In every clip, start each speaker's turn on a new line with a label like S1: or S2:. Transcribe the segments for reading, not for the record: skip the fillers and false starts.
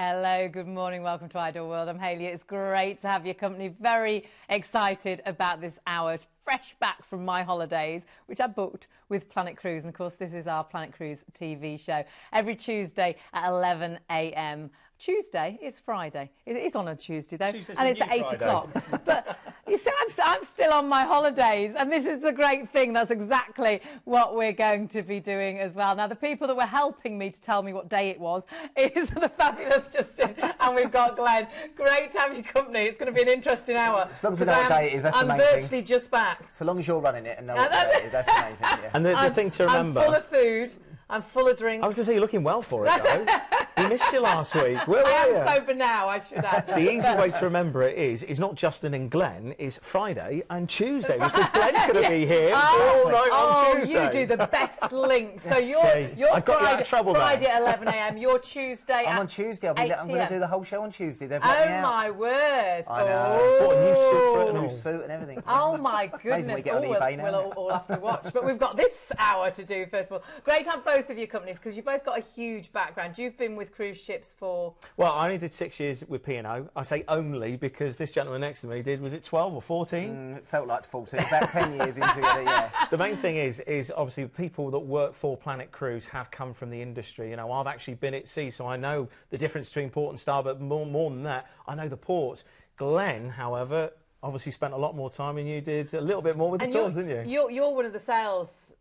S1: Hello, good morning, welcome to UniWorld. I'm Hayley. It's great to have your company. Very excited about this hour. Fresh back from my holidays, which I booked with Planet Cruise. And of course, this is our Planet Cruise TV show. Every Tuesday at 11 a.m. Tuesday, it's Friday. It is on a Tuesday, though.
S2: Tuesday's
S1: and it's at 8 o'clock. But you see, I'm still on my holidays. And this is the great thing. That's exactly what we're going to be doing as well. Now, the people that were helping me to tell me what day it was is the fabulous Justin. And we've got Glenn. Great to have your company. It's going to be an interesting hour.
S3: As long as we know what day it is, that's the main thing.
S1: I'm virtually just back.
S3: So long as you're running it and know what day it is, that's the main thing. Yeah.
S2: And the thing to remember...
S1: I'm full of food. I'm full of drink.
S2: I was going to say, you're looking well for it, though. We missed you last week. Where were you?
S1: I am sober now, I should add.
S2: The easy way to remember it is not Justin and Glenn, it's Friday and Tuesday, because Glenn's going to be here all night on Tuesday.
S1: You do the best link. So you're Friday at 11 a.m, you're Tuesday
S3: I'm
S1: at
S3: on Tuesday. I'm going to do the whole show on Tuesday. They've let me out.
S1: my word.
S3: I know.
S2: I've bought a new suit for it and
S3: New
S2: all.
S3: suit and everything.
S1: Oh my goodness.
S3: We get on eBay now,
S1: we'll all have to watch. But we've got this hour to do, first of all. Great to have both of your companies, because you've both got a huge background. You've been with cruise ships for...
S2: Well, I only did 6 years with P&O. I say only because this gentleman next to me did, was it 12 or 14?
S3: It felt like 14. About 10 years into it, yeah.
S2: The main thing is obviously people that work for Planet Cruise have come from the industry. You know, I've actually been at sea, so I know the difference between port and star, but more than that, I know the ports. Glenn, however, obviously spent a lot more time, and you did a little bit more with the tours, didn't you?
S1: You're one of the sales...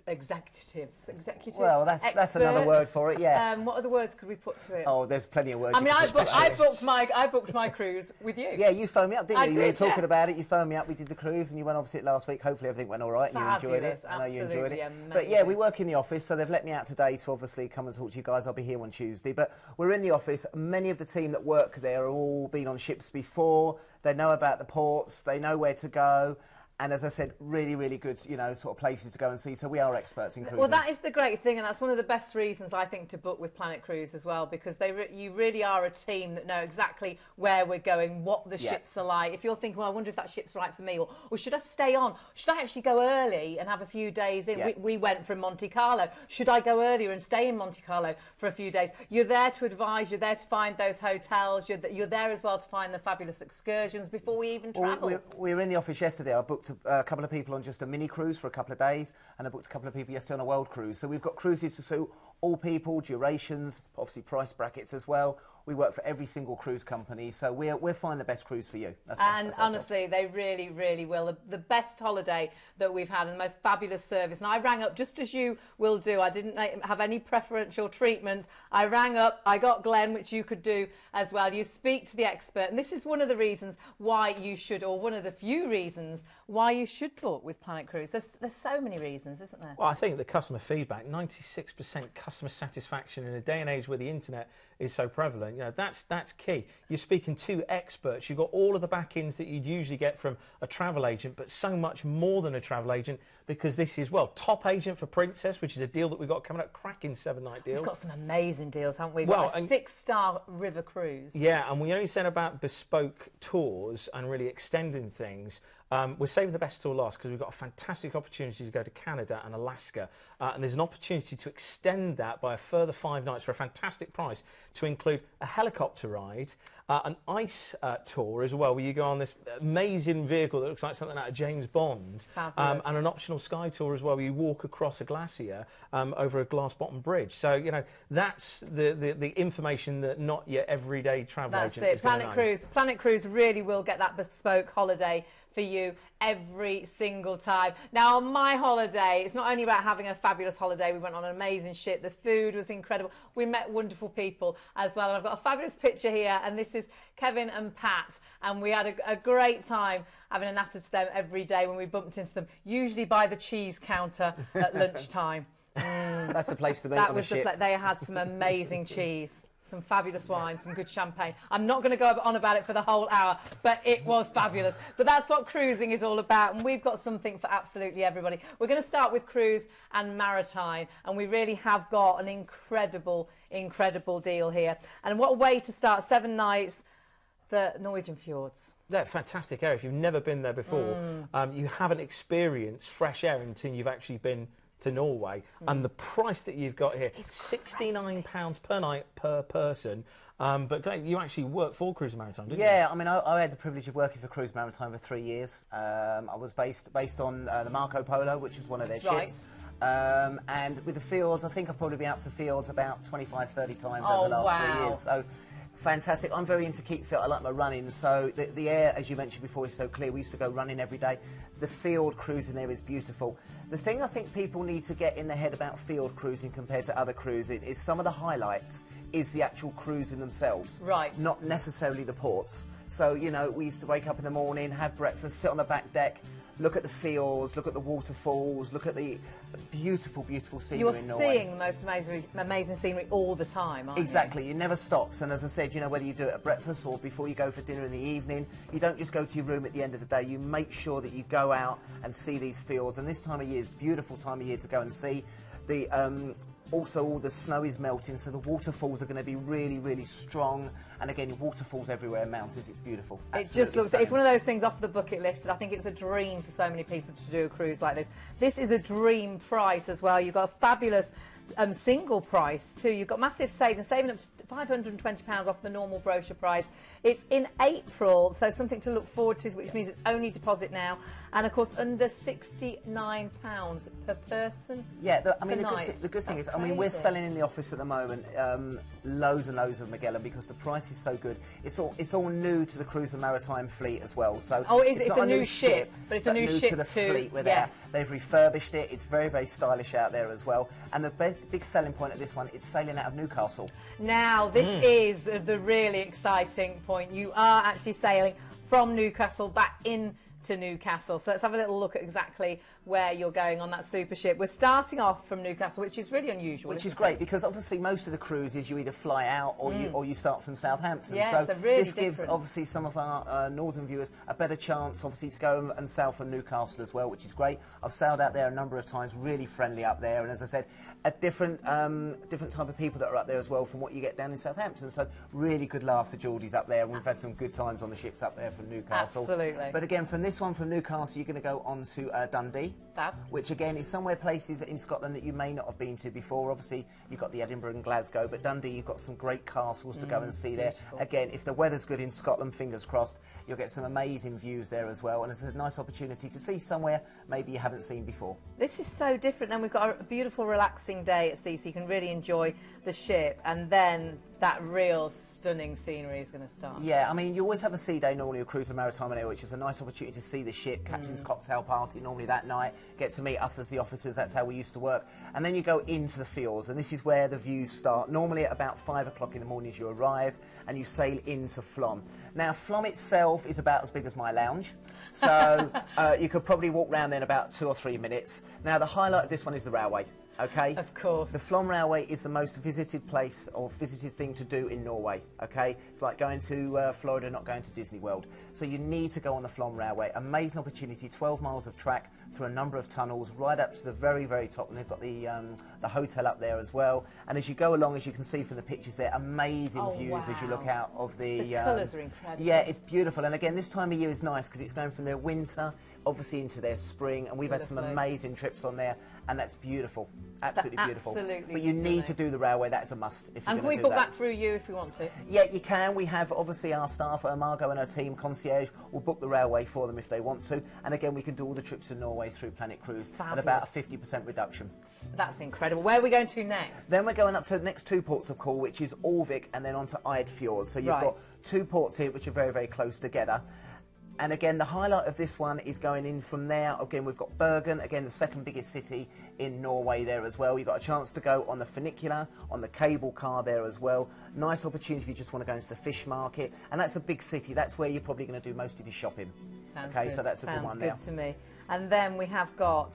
S1: executives.
S3: Well, that's another word for it. Yeah.
S1: What other words could we put to it?
S3: Oh, there's plenty of words.
S1: I mean, I booked my cruise with you.
S3: Yeah, you phoned me up, didn't you?
S1: I
S3: were talking about it. You phoned me up. We did the cruise, and you went obviously last week. Hopefully, everything went all right, and
S1: Fabulous,
S3: you enjoyed it. I know you enjoyed it.
S1: Amazing.
S3: But yeah, we work in the office, so they've let me out today to obviously come and talk to you guys. I'll be here on Tuesday, but we're in the office. Many of the team that work there have all been on ships before. They know about the ports. They know where to go. And as I said, really, really good, you know, sort of places to go and see. So we are experts in cruising.
S1: Well, that is the great thing, and that's one of the best reasons, I think, to book with Planet Cruise as well, because you really are a team that know exactly where we're going, what the ships are like. If you're thinking, well, I wonder if that ship's right for me, or should I stay on? Should I actually go early and have a few days in?
S3: Yeah.
S1: We went from Monte Carlo. Should I go earlier and stay in Monte Carlo for a few days? You're there to advise. You're there to find those hotels. You're there as well to find the fabulous excursions before we even travel.
S3: We were in the office yesterday. I booked a couple of people on just a mini cruise for a couple of days, and I booked a couple of people yesterday on a world cruise. So we've got cruises to suit all people, durations, obviously price brackets as well. We work for every single cruise company, so we'll find the best cruise for you. That's
S1: honestly, they really, really will. The best holiday that we've had, and the most fabulous service. And I rang up just as you will do. I didn't have any preferential treatment. I rang up, I got Glenn, which you could do as well. You speak to the expert, and this is one of the reasons why you should, or one of the few reasons why you should book with Planet Cruise. There's so many reasons, isn't there?
S2: Well, I think the customer feedback, 96% customer satisfaction in a day and age where the internet is so prevalent, you know, that's key. You're speaking to experts. You've got all of the back-ends that you'd usually get from a travel agent, but so much more than a travel agent, because this is, well, top agent for Princess, which is a deal that we've got coming up, cracking 7-night deal.
S1: We've got some amazing deals, haven't we? We've
S2: well,
S1: got a 6-star river cruise.
S2: Yeah, and we only said about bespoke tours and really extending things. We're saving the best till last, because we've got a fantastic opportunity to go to Canada and Alaska, and there's an opportunity to extend that by a further 5 nights for a fantastic price, to include a helicopter ride, an ice tour as well, where you go on this amazing vehicle that looks like something out of James Bond, and an optional sky tour as well, where you walk across a glacier over a glass-bottom bridge. So, you know, that's the information that not your everyday travel agent is going to know.
S1: Planet Cruise really will get that bespoke holiday for you every single time. Now, on my holiday, it's not only about having a fabulous holiday. We went on an amazing ship. The food was incredible. We met wonderful people as well. And I've got a fabulous picture here, and this is Kevin and Pat. And we had a great time having a natter to them every day when we bumped into them, usually by the cheese counter at lunchtime.
S3: That's the place to be on a ship.
S1: They had some amazing cheese. Some fabulous wine, some good champagne. I'm not going to go on about it for the whole hour, but it was fabulous. But that's what cruising is all about, and we've got something for absolutely everybody. We're going to start with cruise and maritime, and we really have got an incredible, incredible deal here. And what a way to start 7 nights, the Norwegian fjords.
S2: They're a fantastic area. If you've never been there before, you haven't experienced fresh air until you've actually been to Norway, and the price that you've got here, £69 per night per person. But Glenn, you actually work for Crysyal Maritime, didn't you?
S3: Yeah, I mean, I had the privilege of working for Crysyal Maritime for 3 years. I was based on the Marco Polo, which was one of their ships. And with the fields, I think I've probably been out to fields about 25, 30 times over the last 3 years. So fantastic. I'm very into keep fit. I like my running. So the air, as you mentioned before, is so clear. We used to go running every day. The field cruising there is beautiful. The thing I think people need to get in their head about field cruising compared to other cruising is some of the highlights is the actual cruising themselves.
S1: Right.
S3: Not necessarily the ports. So, you know, we used to wake up in the morning, have breakfast, sit on the back deck, look at the fields, look at the waterfalls, look at the beautiful, beautiful scenery in Norway.
S1: You're seeing the most amazing scenery all the time, aren't you?
S3: Exactly, it never stops. And as I said, you know, whether you do it at breakfast or before you go for dinner in the evening, you don't just go to your room at the end of the day. You make sure that you go out and see these fields. And this time of year is a beautiful time of year to go and see. Also, all the snow is melting, so the waterfalls are going to be really, really strong. And again, waterfalls everywhere, mountains, it's beautiful.
S1: It just looks, it's one of those things off the bucket list, and I think it's a dream for so many people to do a cruise like this. This is a dream price as well. You've got a fabulous single price too. You've got massive saving up to £520 off the normal brochure price. It's in April, so something to look forward to, which means it's only deposit now, and of course under £69 per person.
S3: Yeah, I mean the good thing is, I mean, we're selling in the office at the moment loads and loads of Magellan because the price is so good. It's all new to the Crysyal Maritime fleet as well. So
S1: it's not a new ship, but it's a new ship
S3: to the fleet. They've refurbished it. It's very, very stylish out there as well. And the big selling point of this one, it's sailing out of Newcastle.
S1: Now this is the really exciting point. You are actually sailing from Newcastle back into Newcastle. So let's have a little look at exactly where you're going on that super ship. We're starting off from Newcastle, which is really unusual.
S3: Which is great because obviously most of the cruises you either fly out or you start from Southampton.
S1: Yeah,
S3: so
S1: really
S3: this gives obviously some of our northern viewers a better chance obviously to go and sail from Newcastle as well, which is great. I've sailed out there a number of times, really friendly up there, and as I said, a different type of people that are up there as well from what you get down in Southampton. So really good laugh, the Geordies up there, and we've had some good times on the ships up there from Newcastle.
S1: Absolutely.
S3: But again, from this one from Newcastle, you're going to go on to Dundee.
S1: Fab.
S3: Which again is somewhere places in Scotland that you may not have been to before. Obviously you've got the Edinburgh and Glasgow, but Dundee you've got some great castles to go and see there. Again, if the weather's good in Scotland, fingers crossed, you'll get some amazing views there as well, and it's a nice opportunity to see somewhere maybe you haven't seen before. This
S1: is so different, and we've got a beautiful relaxing day at sea, so you can really enjoy the ship, and then that real stunning scenery is going to start.
S3: Yeah, I mean, you always have a sea day normally with Crysyal Maritime, which is a nice opportunity to see the ship, captain's cocktail party normally that night, get to meet us as the officers, that's how we used to work. And then you go into the fields, and this is where the views start, normally at about 5 o'clock in the morning as you arrive, and you sail into Flom. Now, Flom itself is about as big as my lounge, so you could probably walk round there in about 2 or 3 minutes. Now, the highlight of this one is the railway. Okay?
S1: Of course.
S3: The Flom Railway is the most visited place or visited thing to do in Norway, okay? It's like going to Florida, not going to Disney World. So you need to go on the Flom Railway. Amazing opportunity, 12 miles of track through a number of tunnels, right up to the very, very top. And they've got the hotel up there as well. And as you go along, as you can see from the pictures there, amazing views as you look out of the
S1: colours are incredible.
S3: Yeah, it's beautiful. And again, this time of year is nice because it's going from their winter, obviously into their spring. And we've had some amazing trips on there. And that's beautiful. Absolutely beautiful.
S1: Absolutely
S3: but you need to do the railway. That's a must. If you're
S1: and can we book that through you if we want to?
S3: Yeah, you can. We have obviously our staff, Margot and her team, concierge, will book the railway for them if they want to. And again, we can do all the trips to Norway through Planet Cruise at about a 50% reduction.
S1: That's incredible. Where are we going to next?
S3: Then we're going up to the next 2 ports of call, which is Orvik and then on to Eidfjord. So you've got 2 ports here which are very, very close together. And again, the highlight of this one is going in from there. Again, we've got Bergen, again, the second biggest city in Norway there as well. You've got a chance to go on the funicular, on the cable car there as well. Nice opportunity if you just want to go into the fish market. And that's a big city. That's where you're probably going to do most of your shopping.
S1: Sounds
S3: okay,
S1: good.
S3: so that's a good one there.
S1: Sounds good to me. And then we have got,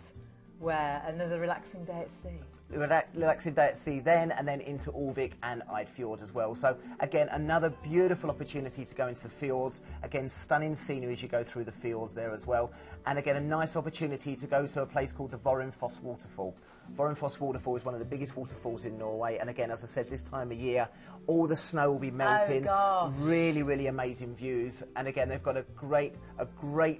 S1: where, another relaxing day at sea.
S3: relaxing day at sea then, and then into Ulvik and Eidfjord as well. So again, another beautiful opportunity to go into the fjords. Again, stunning scenery as you go through the fjords there as well. And again, a nice opportunity to go to a place called the Vorimfoss waterfall. Vorimfoss waterfall is one of the biggest waterfalls in Norway, and again, as I said, this time of year all the snow will be melting. Really, really amazing views. And again, they've got a great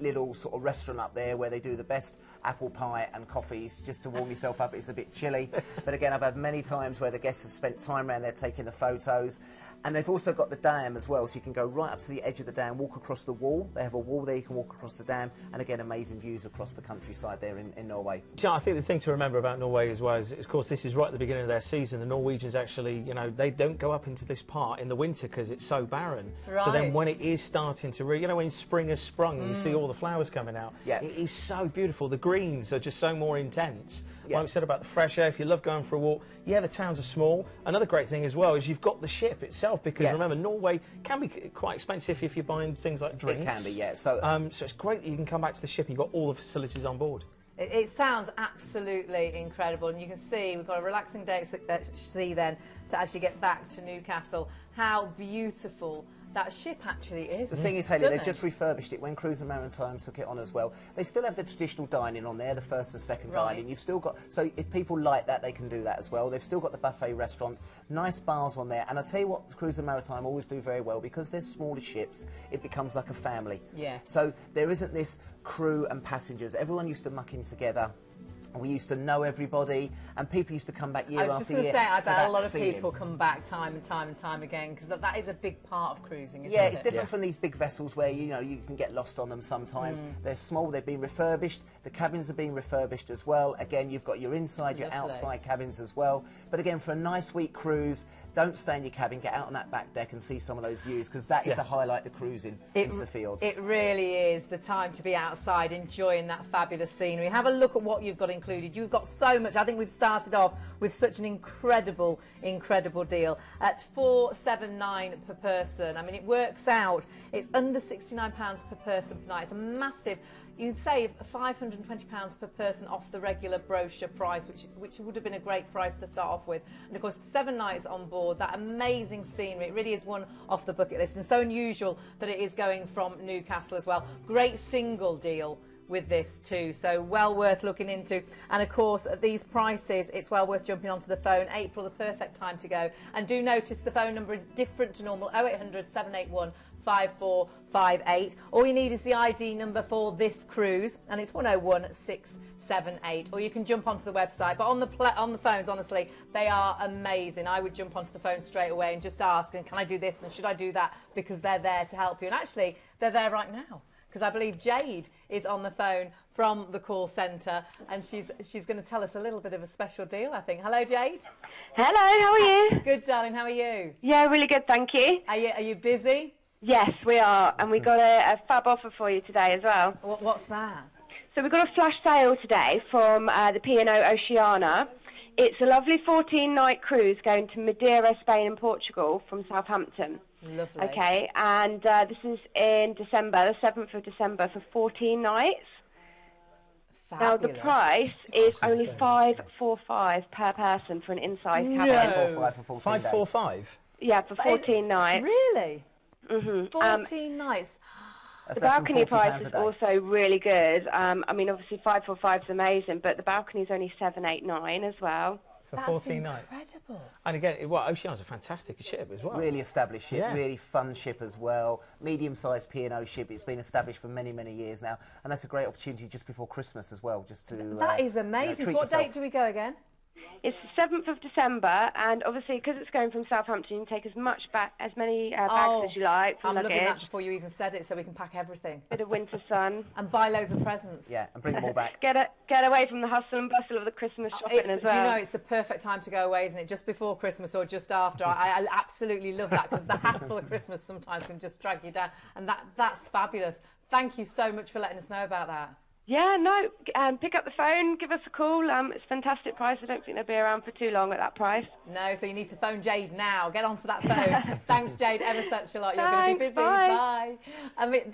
S3: little sort of restaurant up there where they do the best apple pie and coffees, just to warm yourself up. It's a bit chilly, but again, I've had many times where the guests have spent time around there taking the photos. And they've also got the dam as well, so you can go right up to the edge of the dam, walk across the wall. They have a wall there, you can walk across the dam, and again, amazing views across the countryside there in Norway.
S2: John, I think the thing to remember about Norway as well is, of course, this is right at the beginning of their season. The Norwegians actually, you know, they don't go up into this part in the winter because it's so barren. Right. So then when it is starting to, you know, when spring has sprung and you see all the flowers coming out, it is so beautiful. The greens are just so more intense. Like we said about the fresh air, if you love going for a walk, the towns are small. Another great thing as well is you've got the ship itself, because remember, Norway can be quite expensive if you're buying things like drinks.
S3: It can be, So,
S2: so it's great that you can come back to the ship and you've got all the facilities on board.
S1: It sounds absolutely incredible, and you can see we've got a relaxing day at sea then to actually get back to Newcastle. How beautiful that ship actually is.
S3: The thing is, Hayley, they've just refurbished it when Cruise and Maritime took it on as well. They still have the traditional dining on there, the first and second dining. You've still got, so if people like that, they can do that as well. They've still got the buffet restaurants, nice bars on there. And I'll tell you what Cruise and Maritime always do very well, because they're smaller ships, it becomes like a family. So there isn't this crew and passengers. Everyone used to muck in together. We used to know everybody, and people used to come back year after year.
S1: I was just going to say, I bet a lot of people come back time and time and time again, because that is a big part of cruising, isn't it?
S3: It's different from these big vessels where, you know, you can get lost on them sometimes. They're small, they've been refurbished, the cabins are being refurbished as well. Again, you've got your inside, your outside cabins as well. But again, for a nice week cruise, don't stay in your cabin, get out on that back deck and see some of those views, because that is the highlight of cruising into the fields.
S1: It really is the time to be outside enjoying that fabulous scenery. Have a look at what you've got included. You've got so much. I think we've started off with such an incredible deal at $479 per person. I mean, it works out, it's under £69 per person per night. It's a massive. You'd save £520 per person off the regular brochure price, which would have been a great price to start off with. And of course, 7 nights on board, that amazing scenery. It really is one off the bucket list, and so unusual that it is going from Newcastle as well. Great single deal with this too, so well worth looking into. And of course, at these prices, it's well worth jumping onto the phone. April, the perfect time to go. And do notice the phone number is different to normal, 0800 781 5458. All you need is the ID number for this cruise, and it's 101678. Or you can jump onto the website. But on the phones, honestly, they are amazing. I would jump onto the phone straight away and just ask, and can I do this and should I do that, because they're there to help you. And actually, they're there right now, because I believe Jade is on the phone from the call centre, and she's going to tell us a little bit of a special deal, I think. Hello, Jade.
S4: Hello, how are you?
S1: Good, darling. How are you?
S4: Yeah, really good, thank you.
S1: Are you busy?
S4: Yes, we are, and we got a fab offer for you today as well.
S1: What's that?
S4: So we've got a flash sale today from the P&O Oceania. It's a lovely 14-night cruise going to Madeira, Spain and Portugal from Southampton.
S1: Lovely.
S4: Okay, and this is in December, the 7th of December, for 14 nights.
S1: Fabulous.
S4: Now, the price is only $545 per person for an inside cabin.
S3: $545 for 14 days.
S2: $545?
S4: Yeah, for 14 nights.
S1: Really?
S4: Mm-hmm.
S1: 14 nights.
S4: The balcony price is also really good. I mean, obviously, 545 is amazing, but the balcony is only 789 as well.
S2: For 14 nights.
S1: Incredible.
S2: And again, Oceania's a fantastic ship as well.
S3: Really established ship, really fun ship as well. Medium-sized P&O ship. It's been established for many, many years now, and that's a great opportunity just before Christmas as well, just to.
S1: That is amazing. So what date do we go again?
S4: It's the 7th of December, and obviously, because it's going from Southampton, you can take as many bags as you like for
S1: I'm
S4: luggage.
S1: looking at that before you even said it, so we can pack everything.
S4: Bit of winter sun.
S1: And buy loads of presents.
S3: Yeah, and bring them all back.
S4: Get away from the hustle and bustle of the Christmas shopping as well.
S1: Do you know, it's the perfect time to go away, isn't it? Just before Christmas or just after. I absolutely love that, because the hassle of Christmas sometimes can just drag you down, and that's fabulous. Thank you so much for letting us know about that.
S4: Yeah, no, pick up the phone, give us a call. It's a fantastic price. I don't think they'll be around for too long at that price.
S1: No, so you need to phone Jade now. Get onto that phone. Thanks, Jade, ever such a lot. You're going to be busy.
S4: Bye.
S1: Bye. I mean,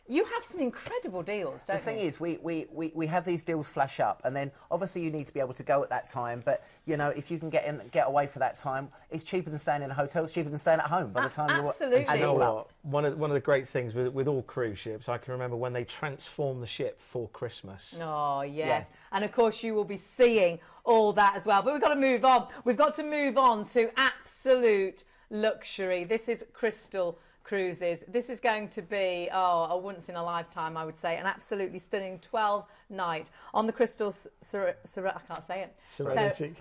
S1: You have some incredible deals, don't you?
S3: The thing is, we have these deals flash up, and then obviously you need to be able to go at that time. But you know, if you can get away for that time, it's cheaper than staying in a hotel. It's cheaper than staying at home. By the time
S1: absolutely.
S3: you're
S2: you know what? One of the great things with all cruise ships, I can remember when they transformed the ship for Christmas.
S1: Oh yes, and of course you will be seeing all that as well. But we've got to move on. We've got to move on to absolute luxury. This is Crysyal Cruises. This is going to be a once in a lifetime, I would say, an absolutely stunning 12-night on the Crysyal I can't say it.
S2: Serenity.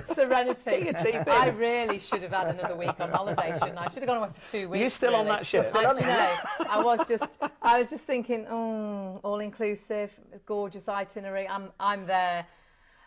S3: Serenity.
S1: I really should have had another week on holiday, shouldn't I? I should have gone away for 2 weeks.
S2: Are you still on that ship?
S3: Still on it?
S1: No, I was just thinking, all inclusive, gorgeous itinerary. I'm there.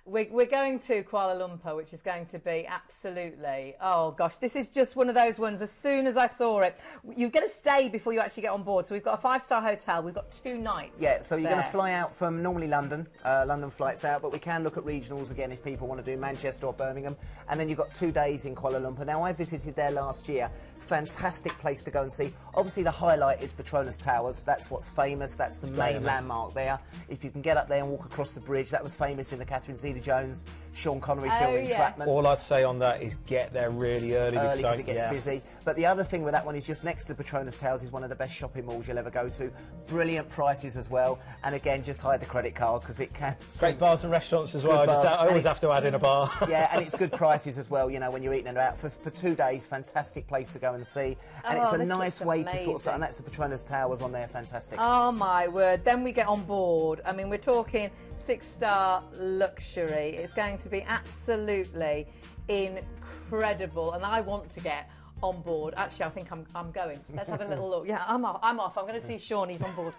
S1: We're going to Kuala Lumpur, which is going to be absolutely, oh gosh, this is just one of those ones. As soon as I saw it, you get to stay before you actually get on board. So we've got a 5-star hotel. We've got 2 nights.
S3: Yeah, so you're
S1: there.
S3: going to fly out from normally London, London flights out, but we can look at regionals again if people want to do Manchester or Birmingham. And then you've got 2 days in Kuala Lumpur. Now, I visited there last year. Fantastic place to go and see. Obviously, the highlight is Petronas Towers. That's what's famous. That's the main landmark there. If you can get up there and walk across the bridge, that was famous in the Catherine Zeta-Jones, Sean Connery film Entrapment.
S2: All I'd say on that is get there really early
S3: because it gets busy. But the other thing with that one is just next to Petronas Towers is one of the best shopping malls you'll ever go to. Brilliant prices as well. And again, just hide the credit card because it can...
S2: Great bars and restaurants as well. I always have to add in a bar.
S3: Yeah, and it's good prices as well, you know, when you're eating it out. For 2 days, fantastic place to go and see. And it's a nice way to sort of start. And that's the Petronas Towers on there, fantastic.
S1: Oh, my word. Then we get on board. I mean, we're talking 6-star luxury. It's going to be absolutely incredible, and I want to get on board. Actually, I think I'm going. Let's have a little look. Yeah, I'm off. I'm going to see Sean. He's on board.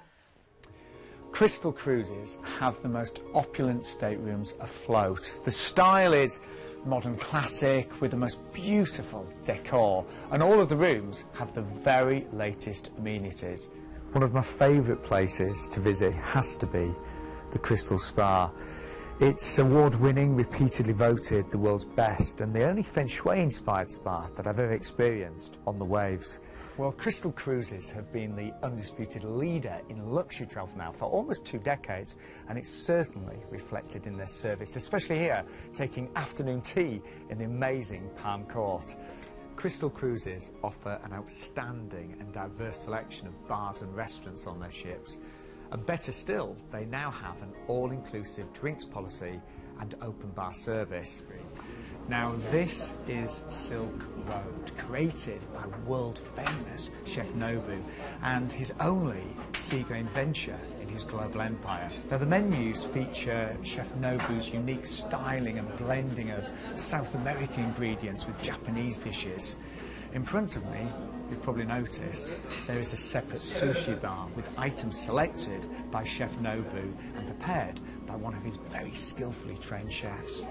S5: Crysyal Cruises have the most opulent staterooms afloat. The style is modern classic with the most beautiful decor, and all of the rooms have the very latest amenities. One of my favourite places to visit has to be the Crysyal Spa. It's award-winning, repeatedly voted the world's best, and the only feng shui-inspired spa that I've ever experienced on the waves. Well, Crysyal Cruises have been the undisputed leader in luxury travel now for almost 2 decades, and it's certainly reflected in their service, especially here, taking afternoon tea in the amazing Palm Court. Crysyal Cruises offer an outstanding and diverse selection of bars and restaurants on their ships. And better still, they now have an all-inclusive drinks policy and open bar service. Now, this is Silk Road, created by world-famous Chef Nobu and his only seagoing venture in his global empire. Now, the menus feature Chef Nobu's unique styling and blending of South American ingredients with Japanese dishes. In front of me, you've probably noticed, there is a separate sushi bar with items selected by Chef Nobu and prepared by one of his very skillfully trained chefs.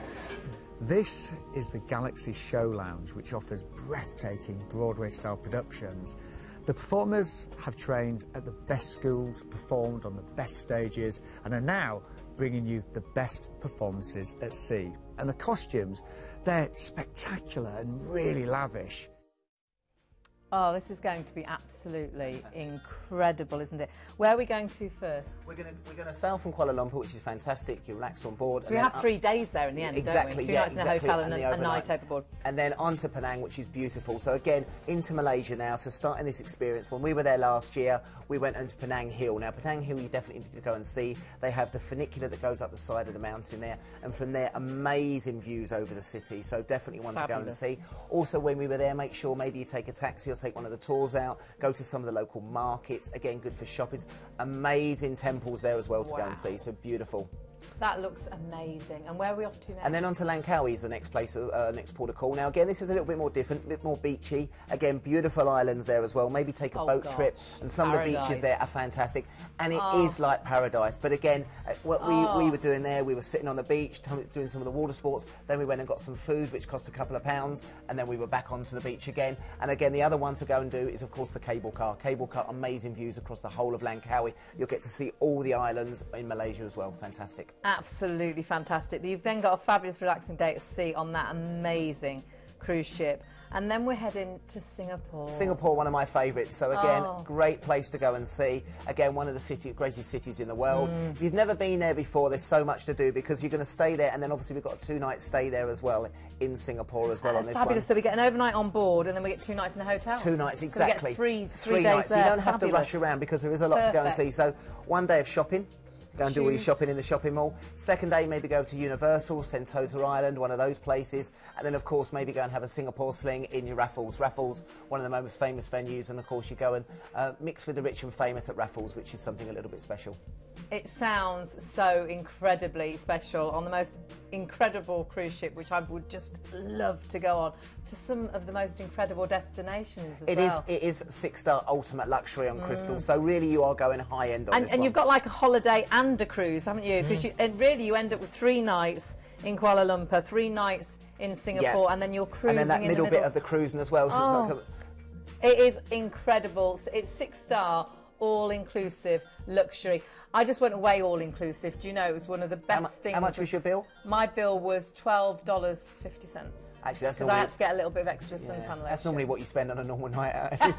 S5: This is the Galaxy Show Lounge, which offers breathtaking Broadway-style productions. The performers have trained at the best schools, performed on the best stages, and are now bringing you the best performances at sea. And the costumes, they're spectacular and really lavish.
S1: Oh, this is going to be absolutely incredible, isn't it? Where are we going to first?
S3: We're going to sail from Kuala Lumpur, which is fantastic. You relax on board.
S1: So we have 3 days there in the end, don't we? 2 nights in a hotel and a night overboard.
S3: And then on to Penang, which is beautiful. So again, into Malaysia now. So starting this experience, when we were there last year, we went into Penang Hill. Now, Penang Hill, you definitely need to go and see. They have the funicular that goes up the side of the mountain there. And from there, amazing views over the city. So definitely one to go and see. Also, when we were there, make sure maybe you take a taxi or take one of the tours out, go to some of the local markets, again good for shopping. Amazing temples there as well to go and see, so beautiful.
S1: That looks amazing. And where are we off to next?
S3: And then on to Langkawi is the next place, next port of call. Now again, this is a little bit more different, a bit more beachy. Again, beautiful islands there as well. Maybe take a boat trip, and some of the beaches there are fantastic. And it is like paradise. But again, what we were doing there, we were sitting on the beach, doing some of the water sports. Then we went and got some food, which cost a couple of pounds, and then we were back onto the beach again. And again, the other one to go and do is, of course, the cable car. Cable car, amazing views across the whole of Langkawi. You'll get to see all the islands in Malaysia as well. Fantastic.
S1: Absolutely fantastic. You've then got a fabulous relaxing day at sea on that amazing cruise ship. And then we're heading to Singapore.
S3: Singapore, one of my favourites. So again, great place to go and see. Again, one of the greatest cities in the world. If you've never been there before, there's so much to do because you're going to stay there, and then obviously we've got a 2-night stay there as well in Singapore as well on this
S1: fabulous.
S3: one.
S1: So we get an overnight on board, and then we get 2 nights in a hotel.
S3: 2 nights, exactly.
S1: So we get three days
S3: nights.
S1: there.
S3: You don't have
S1: Fabulous.
S3: to rush around because there is a lot to go and see. So 1 day of shopping. Go and do all your shopping in the shopping mall. Second day, maybe go to Universal, Sentosa Island, one of those places. And then, of course, maybe go and have a Singapore sling in your Raffles. Raffles, one of the most famous venues. And, of course, you go and mix with the rich and famous at Raffles, which is something a little bit special.
S1: It sounds so incredibly special on the most incredible cruise ship, which I would just love to go on to some of the most incredible destinations as well.
S3: It is 6-star ultimate luxury on Crysyal, so really you are going high end on this one.
S1: And you've got like a holiday and a cruise, haven't you? Because really you end up with 3 nights in Kuala Lumpur, 3 nights in Singapore, and then you're cruising
S3: and then that middle bit of the cruising as well. So it's like
S1: it is incredible. It's 6-star, all-inclusive luxury. I just went away all-inclusive. Do you know, it was one of the best things.
S3: How much was your bill?
S1: My bill was $12.50.
S3: Actually, that's
S1: because I had to get a little bit of extra suntan lotion.
S3: That's normally what you spend on a normal night out. Anyway.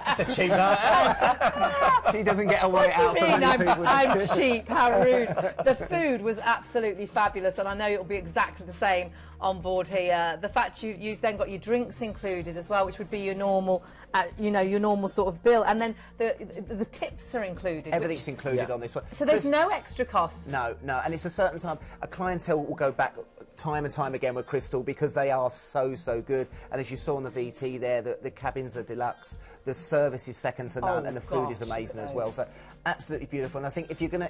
S5: It's a cheap night.
S3: She doesn't get a way out for many people.
S1: I'm cheap, how rude. The food was absolutely fabulous, and I know it'll be exactly the same on board here. The fact you've then got your drinks included as well, which would be your normal, your normal sort of bill, and then the tips are included.
S3: Everything's included on this one.
S1: So there's no extra costs.
S3: No, and it's a certain time. A clientele will go back time and time again with Crysyal because they are so good. And as you saw on the VT there, the cabins are deluxe, the service is second to none, and the food is amazing as well. So absolutely beautiful. And I think if you're gonna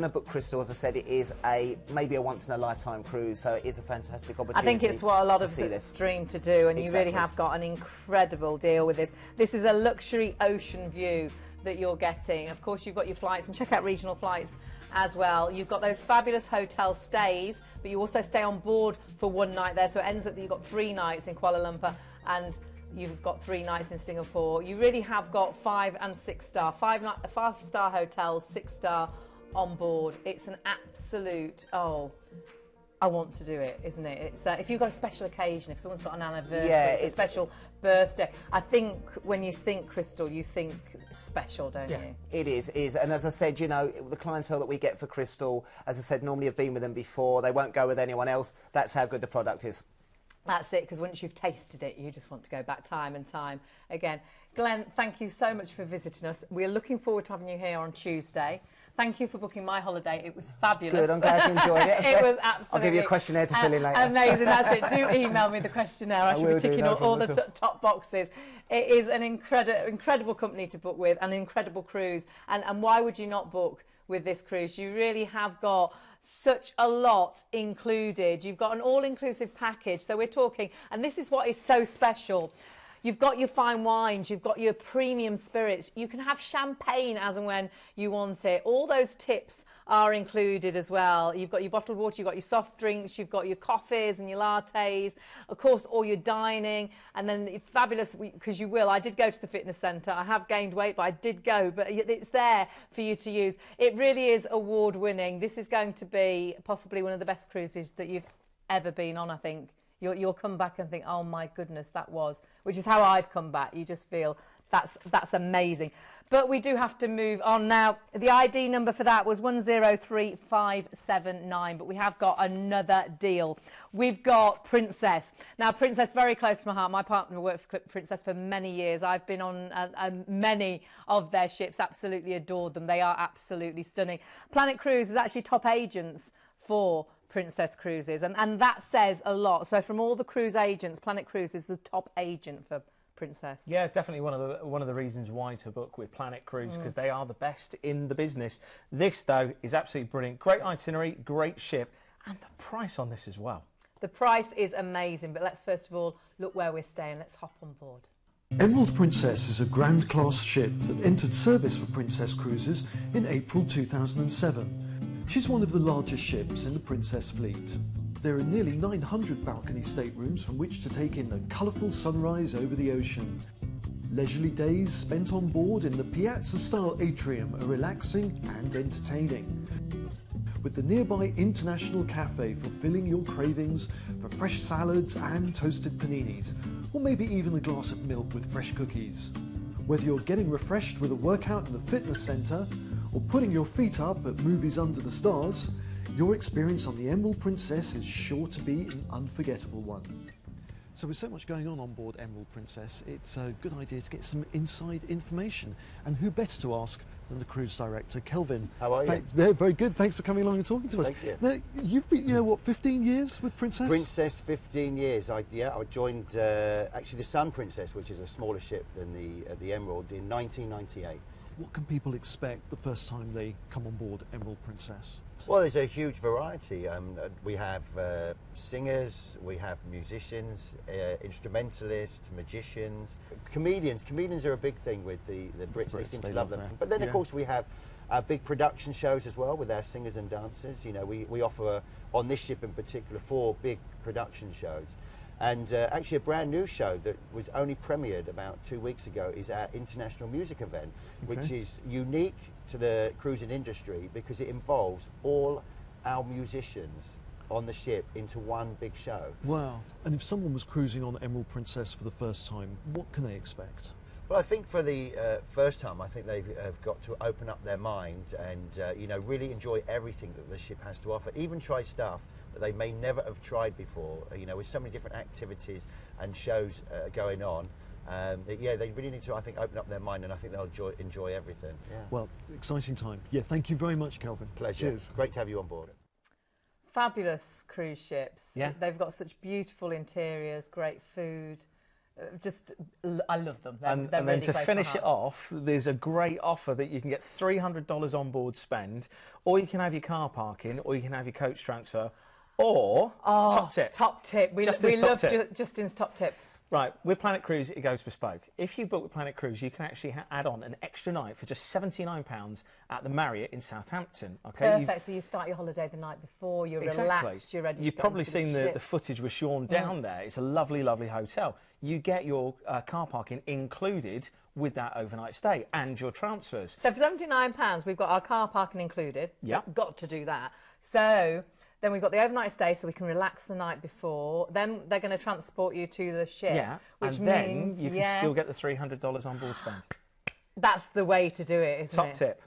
S3: book Crysyal, as I said, it is maybe a once in a lifetime cruise. So it is a fantastic opportunity.
S1: I think it's what a lot of us dream to do, and you really have got an incredible deal with this. This is a luxury ocean view that you're getting. Of course, you've got your flights, and check out regional flights as well. You've got those fabulous hotel stays, but you also stay on board for 1 night there, so it ends up that you've got 3 nights in Kuala Lumpur and you've got 3 nights in Singapore. You really have got 5 and 6 star, 5-star hotels, 6-star on board. It's an absolute, I want to do it, isn't it? It's if you've got a special occasion, if someone's got an anniversary, it's a special birthday. I think when you think Crysyal, you think special, don't you?
S3: It is. And as I said, the clientele that we get for Crysyal, as I said, normally have been with them before. They won't go with anyone else. That's how good the product is.
S1: That's it, because once you've tasted it, you just want to go back time and time again. Glenn, thank you so much for visiting us. We're looking forward to having you here on Tuesday. Thank you for booking my holiday. It was fabulous.
S3: Good, I'm glad you enjoyed it.
S1: It was absolutely...
S3: I'll give you a questionnaire to fill in later.
S1: Amazing, that's it. Do email me the questionnaire. I should be ticking all the top boxes. It is an incredible company to book with, an incredible cruise. And why would you not book with this cruise? You really have got such a lot included. You've got an all-inclusive package. So we're talking, and this is what is so special. You've got your fine wines, you've got your premium spirits, you can have champagne as and when you want it. All those tips are included as well. You've got your bottled water, you've got your soft drinks, you've got your coffees and your lattes, of course, all your dining, and then fabulous, because you will. I did go to the fitness centre. I have gained weight, but I did go, but it's there for you to use. It really is award-winning. This is going to be possibly one of the best cruises that you've ever been on, I think. You'll come back and think, oh my goodness, that was, which is how I've come back. You just feel that's amazing. But we do have to move on now. The ID number for that was 103579, but we have got another deal. We've got Princess. Now, Princess, very close to my heart. My partner worked for Princess for many years. I've been on many of their ships, absolutely adored them. They are absolutely stunning. Planet Cruise is actually top agents for Princess Cruises, and that says a lot. So from all the cruise agents, Planet Cruise is the top agent for Princess. Yeah,
S2: definitely one of the reasons why to book with Planet Cruise, because they are the best in the business. This, though, is absolutely brilliant. Great itinerary, great ship, and the price on this as well.
S1: The price is amazing, but let's first of all look where we're staying. Let's hop on board.
S6: Emerald Princess is a Grand Class ship that entered service for Princess Cruises in April 2007. She's one of the largest ships in the Princess fleet. There are nearly 900 balcony staterooms from which to take in the colourful sunrise over the ocean. Leisurely days spent on board in the Piazza-style atrium are relaxing and entertaining. with the nearby International Cafe fulfilling your cravings for fresh salads and toasted paninis, or maybe even a glass of milk with fresh cookies. Whether you're getting refreshed with a workout in the fitness centre or putting your feet up at movies under the stars, your experience on the Emerald Princess is sure to be an unforgettable one. So with so much going on board Emerald Princess, it's a good idea to get some inside information. And who better to ask than the cruise director, Kelvin.
S7: How are you?
S6: Thanks, very good. Thanks for coming along and talking to us.
S7: Thank you.
S6: Now, you've been, what, 15 years with Princess?
S7: Princess, 15 years. I joined actually the Sun Princess, which is a smaller ship than the Emerald, in 1998.
S6: What can people expect the first time they come on board Emerald Princess?
S7: Well, there's a huge variety. We have singers, we have musicians, instrumentalists, magicians, comedians. Comedians are a big thing with the Brits. They seem to love them. But then, of course, we have big production shows as well with our singers and dancers. You know, we offer, on this ship in particular, 4 big production shows. And actually a brand new show that was only premiered about 2 weeks ago is our international music event, which is unique to the cruising industry because it involves all our musicians on the ship into one big show.
S6: Wow. And if someone was cruising on Emerald Princess for the first time, what can they expect?
S7: Well, I think for the first time, I think they've got to open up their mind and, you know, really enjoy everything that the ship has to offer, even try stuff that they may never have tried before, you know, with so many different activities and shows going on. Yeah, they really need to, I think, open up their mind, and I think they'll enjoy everything. Yeah.
S6: Well, exciting time. Yeah, thank you very much, Kelvin.
S7: Pleasure.
S6: Cheers.
S7: Great to have you on board.
S1: Fabulous cruise ships.
S2: Yeah.
S1: They've got such beautiful interiors, great food. I love them. They're
S2: And
S1: really
S2: then to
S1: close
S2: finish
S1: my
S2: it
S1: heart.
S2: off, there's a great offer that you can get $300 on board spend, or you can have your car parking, or you can have your coach transfer, or top tip.
S1: Top tip. We love Justin's top tip.
S2: Right, with Planet Cruise, it goes bespoke. If you book with Planet Cruise, you can actually add on an extra night for just £79 at the Marriott in Southampton. Okay,
S1: Perfect. So you start your holiday the night before. You're
S2: exactly.
S1: relaxed. You're ready.
S2: You've
S1: to go
S2: probably
S1: into
S2: seen
S1: the
S2: the footage with Sean down there. It's a lovely, lovely hotel. You get your car parking included with that overnight stay and your transfers.
S1: So for £79, we've got our car parking included.
S2: Yeah.
S1: We've got to do that. So then we've got the overnight stay, so we can relax the night before. Then they're going to transport you to the ship.
S2: Yeah,
S1: which
S2: and then
S1: means,
S2: you can still get the $300 on board spend.
S1: That's the way to do it, isn't
S2: Top
S1: it?
S2: tip.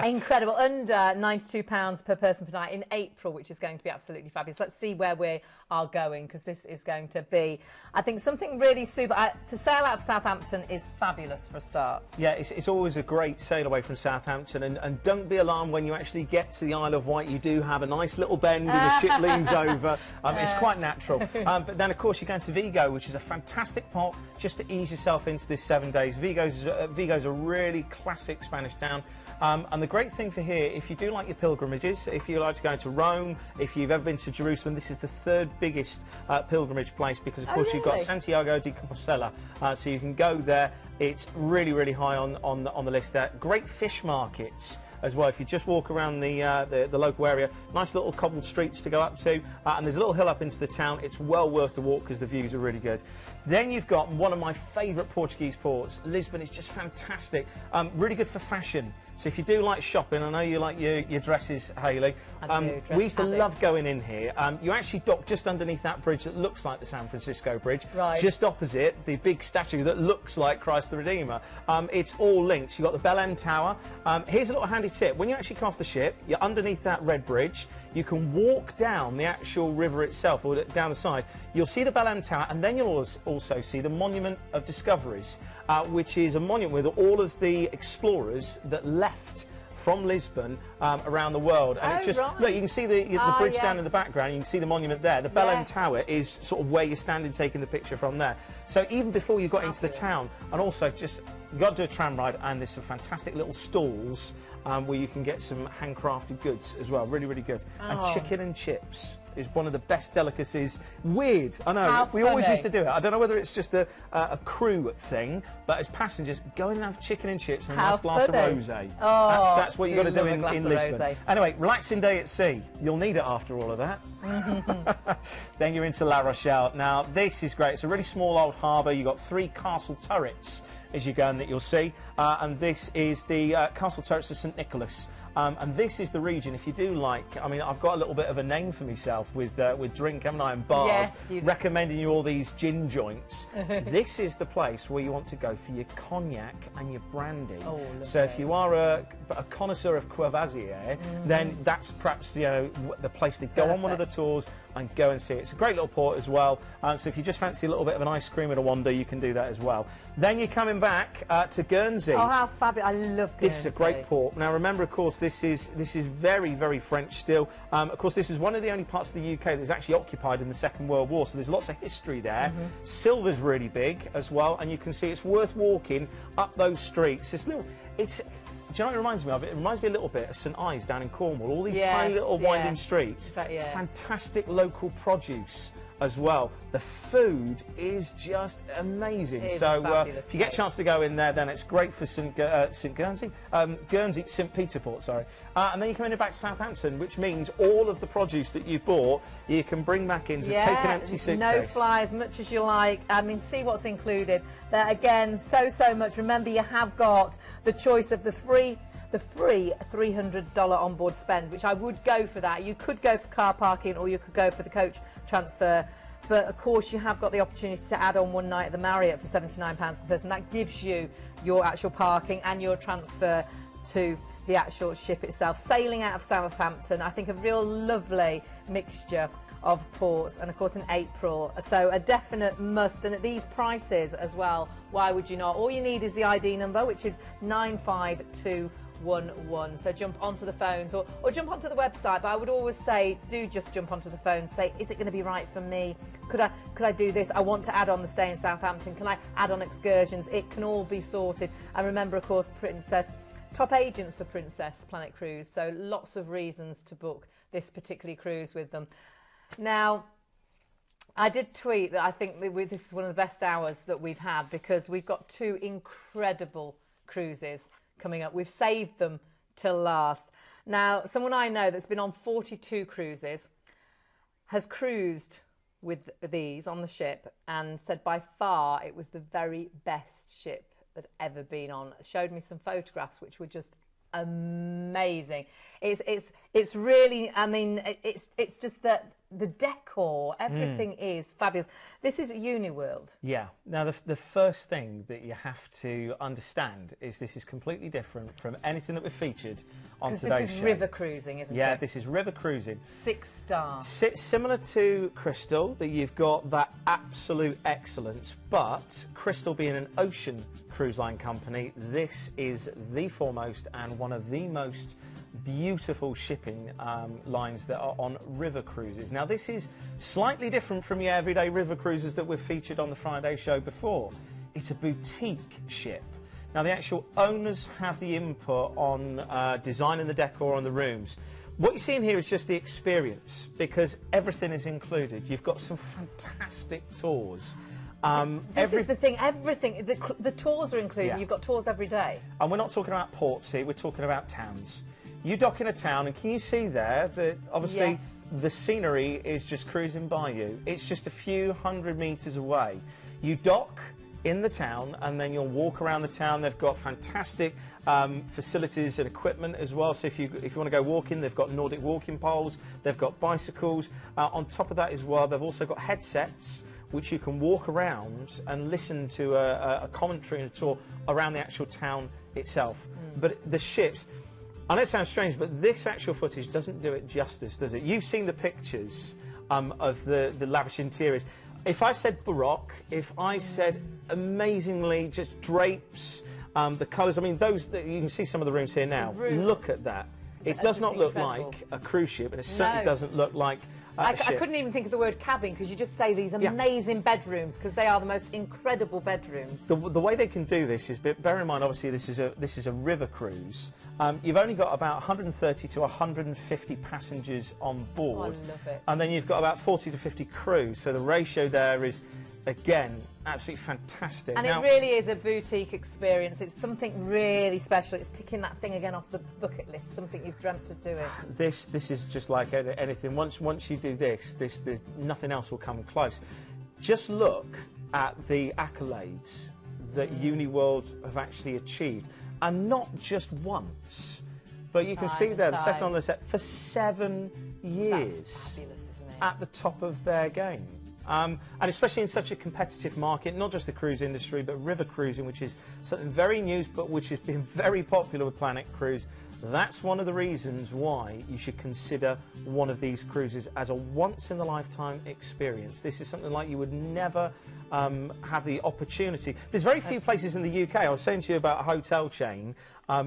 S1: Incredible. Under £92 per person per night in April, which is going to be absolutely fabulous. Let's see where we are going, because this is going to be, I think, something really super. To sail out of Southampton is fabulous for a start.
S2: Yeah, it's always a great sail away from Southampton, and don't be alarmed when you actually get to the Isle of Wight. You do have a nice little bend and the ship leans over. It's quite natural. But then, of course, you're going to Vigo, which is a fantastic port just to ease yourself into this 7 days. Vigo's a really classic Spanish town. And the great thing for here, if you do like your pilgrimages, if you like to go to Rome, if you've ever been to Jerusalem, this is the 3rd biggest pilgrimage place, because of course you've got Santiago de Compostela, so you can go there. It's really, really high on the list there. Great fish markets as well. If you just walk around the local area, nice little cobbled streets to go up to, and there's a little hill up into the town. It's well worth the walk because the views are really good. Then you've got one of my favourite Portuguese ports. Lisbon is just, really good for fashion. So if you do like shopping, I know you like your dresses, Hayley. We used to love going in here. You actually dock just underneath that bridge that looks like the San Francisco Bridge.
S1: Right.
S2: Just opposite the big statue that looks like Christ the Redeemer. It's all linked. You've got the Bell End Tower. Here's a little handy tip. When you actually come off the ship, you're underneath that red bridge. You can walk down the actual river itself, or down the side. You'll see the Bell End Tower, and then you'll also see the Monument of Discoveries, which is a monument with all of the explorers that left from Lisbon around the world. And it just, look, you can see the bridge down in the background, you can see the monument there. The Bell End Tower is sort of where you're standing taking the picture from there. So even before you got into the town, and also just, you've got to do a tram ride, and there's some fantastic little stalls where you can get some handcrafted goods as well. Really, really good. And chicken and chips is one of the best delicacies. Weird, I know. We always used to do it. I don't know whether it's just a crew thing, but as passengers, go in and have chicken and chips and a nice glass of rosé. That's what you've got to do in Lisbon. Anyway, relaxing day at sea. You'll need it after all of that. Then you're into La Rochelle. Now, this is great. It's a really small old harbour. You've got 3 castle turrets as you go in that you'll see. And this is the Castle Turrets of St Nicholas. And this is the region, if you do like, I mean, I've got a little bit of a name for myself with drink, haven't I, and bars,
S1: Yes, you do.
S2: recommending you all these gin joints. This is the place where you want to go for your cognac and your brandy.
S1: Oh,
S2: so if you are a connoisseur of Courvoisier, then that's perhaps the place to go on one of the tours and go and see it. It's a great little port as well. So if you just fancy a little bit of an ice cream at a wander, you can do that as well. Then you're coming back to Guernsey.
S1: Oh, how fabulous. I love Guernsey.
S2: This is a great port. Now remember, of course, this is very, very French still. Of course, this is one of the only parts of the UK that was actually occupied in the Second World War, so there's lots of history there. Silver's really big as well, and you can see it's worth walking up those streets. Do you know what it reminds me of? It reminds me a little bit of St Ives down in Cornwall. All these tiny little winding streets. Fantastic local produce as well. The food is just amazing. So if you get a chance to go in there, then it's great for St Peter Port, sorry. And then you're coming back to Southampton, which means all of the produce that you've bought, you can bring back in to take an empty suitcase.
S1: No fly, as much as you like. I mean, see what's included. There again, so much. Remember, you have got the choice of the free $300 onboard spend, which I would go for that. You could go for car parking, or you could go for the coach transfer. But of course, you have got the opportunity to add on one night at the Marriott for £79 per person. That gives you your actual parking and your transfer to the actual ship itself. Sailing out of Southampton, I think a real lovely mixture of ports, and of course in April, so a definite must. And at these prices as well, why would you not? All you need is the ID number, which is 95211. So jump onto the phones or jump onto the website, but I would always say, do just jump onto the phone, say, is it going to be right for me? Could I do this? I want to add on the stay in Southampton. Can I add on excursions? It can all be sorted. And remember, of course, Princess, top agents for Princess Planet Cruise, so lots of reasons to book this particular cruise with them. Now, I did tweet that I think this is one of the best hours that we've had, because we've got two incredible cruises coming up. We've saved them till last. Now, someone I know that's been on 42 cruises has cruised with these on the ship and said by far it was the very best ship that ever been on. Showed me some photographs which were just amazing. It's really, I mean, it's just that the decor, everything is fabulous. This is UniWorld.
S2: Yeah. Now, the first thing that you have to understand is this is completely different from anything that we've featured on today's show.
S1: This is river cruising, isn't it?
S2: Yeah, this is river cruising.
S1: 6 stars.
S2: Similar to Crysyal, that you've got that absolute excellence, but Crysyal being an ocean cruise line company, this is the foremost and one of the most beautiful shipping lines that are on river cruises. Now, this is slightly different from your everyday river cruises that we've featured on the Friday show before. It's a boutique ship. Now, the actual owners have the input on designing the decor on the rooms. What you're seeing here is just the experience, because everything is included. You've got some fantastic tours.
S1: This is the thing, everything, the tours are included.
S2: Yeah.
S1: You've got tours every day.
S2: And we're not talking about ports here, we're talking about towns. You dock in a town, and can you see there that obviously
S1: Yes.
S2: the scenery is just cruising by you? It's just a few hundred metres away. You dock in the town, and then you'll walk around the town. They've got fantastic facilities and equipment as well. So if you want to go walking, they've got Nordic walking poles, they've got bicycles. On top of that as well, they've also got headsets which you can walk around and listen to a commentary and a tour around the actual town itself. But the ships, I know it sounds strange, but this actual footage doesn't do it justice, does it? You've seen the pictures of the lavish interiors. If I said Baroque, if I said amazingly just drapes, the colours, I mean, those, you can see some of the rooms here now. Look at that. It does not look like a cruise ship, and it certainly doesn't look like
S1: I couldn't even think of the word cabin, because you just say these amazing bedrooms, because they are the most incredible bedrooms.
S2: The way they can do this is, bear in mind, obviously this is a river cruise. You've only got about 130 to 150 passengers on board.
S1: I love it.
S2: And then you've got about 40 to 50 crew. So the ratio there is, again, absolutely fantastic.
S1: And
S2: now,
S1: it really is a boutique experience. It's something really special. It's ticking that thing again off the bucket list, something you've dreamt of doing.
S2: This is just like anything. Once you do this, there's nothing else will come close. Just look at the accolades that UniWorld have actually achieved, and not just once. But you can see there, the second
S1: time.
S2: on the set, for 7 years.
S1: That's fabulous, isn't it?
S2: At the top of their game. And especially in such a competitive market, not just the cruise industry, but river cruising, which is something very new, but which has been very popular with Planet Cruise. That's one of the reasons why you should consider one of these cruises as a once-in-a-lifetime experience. This is something like you would never have the opportunity. There's very few places in the UK. I was saying to you about a hotel chain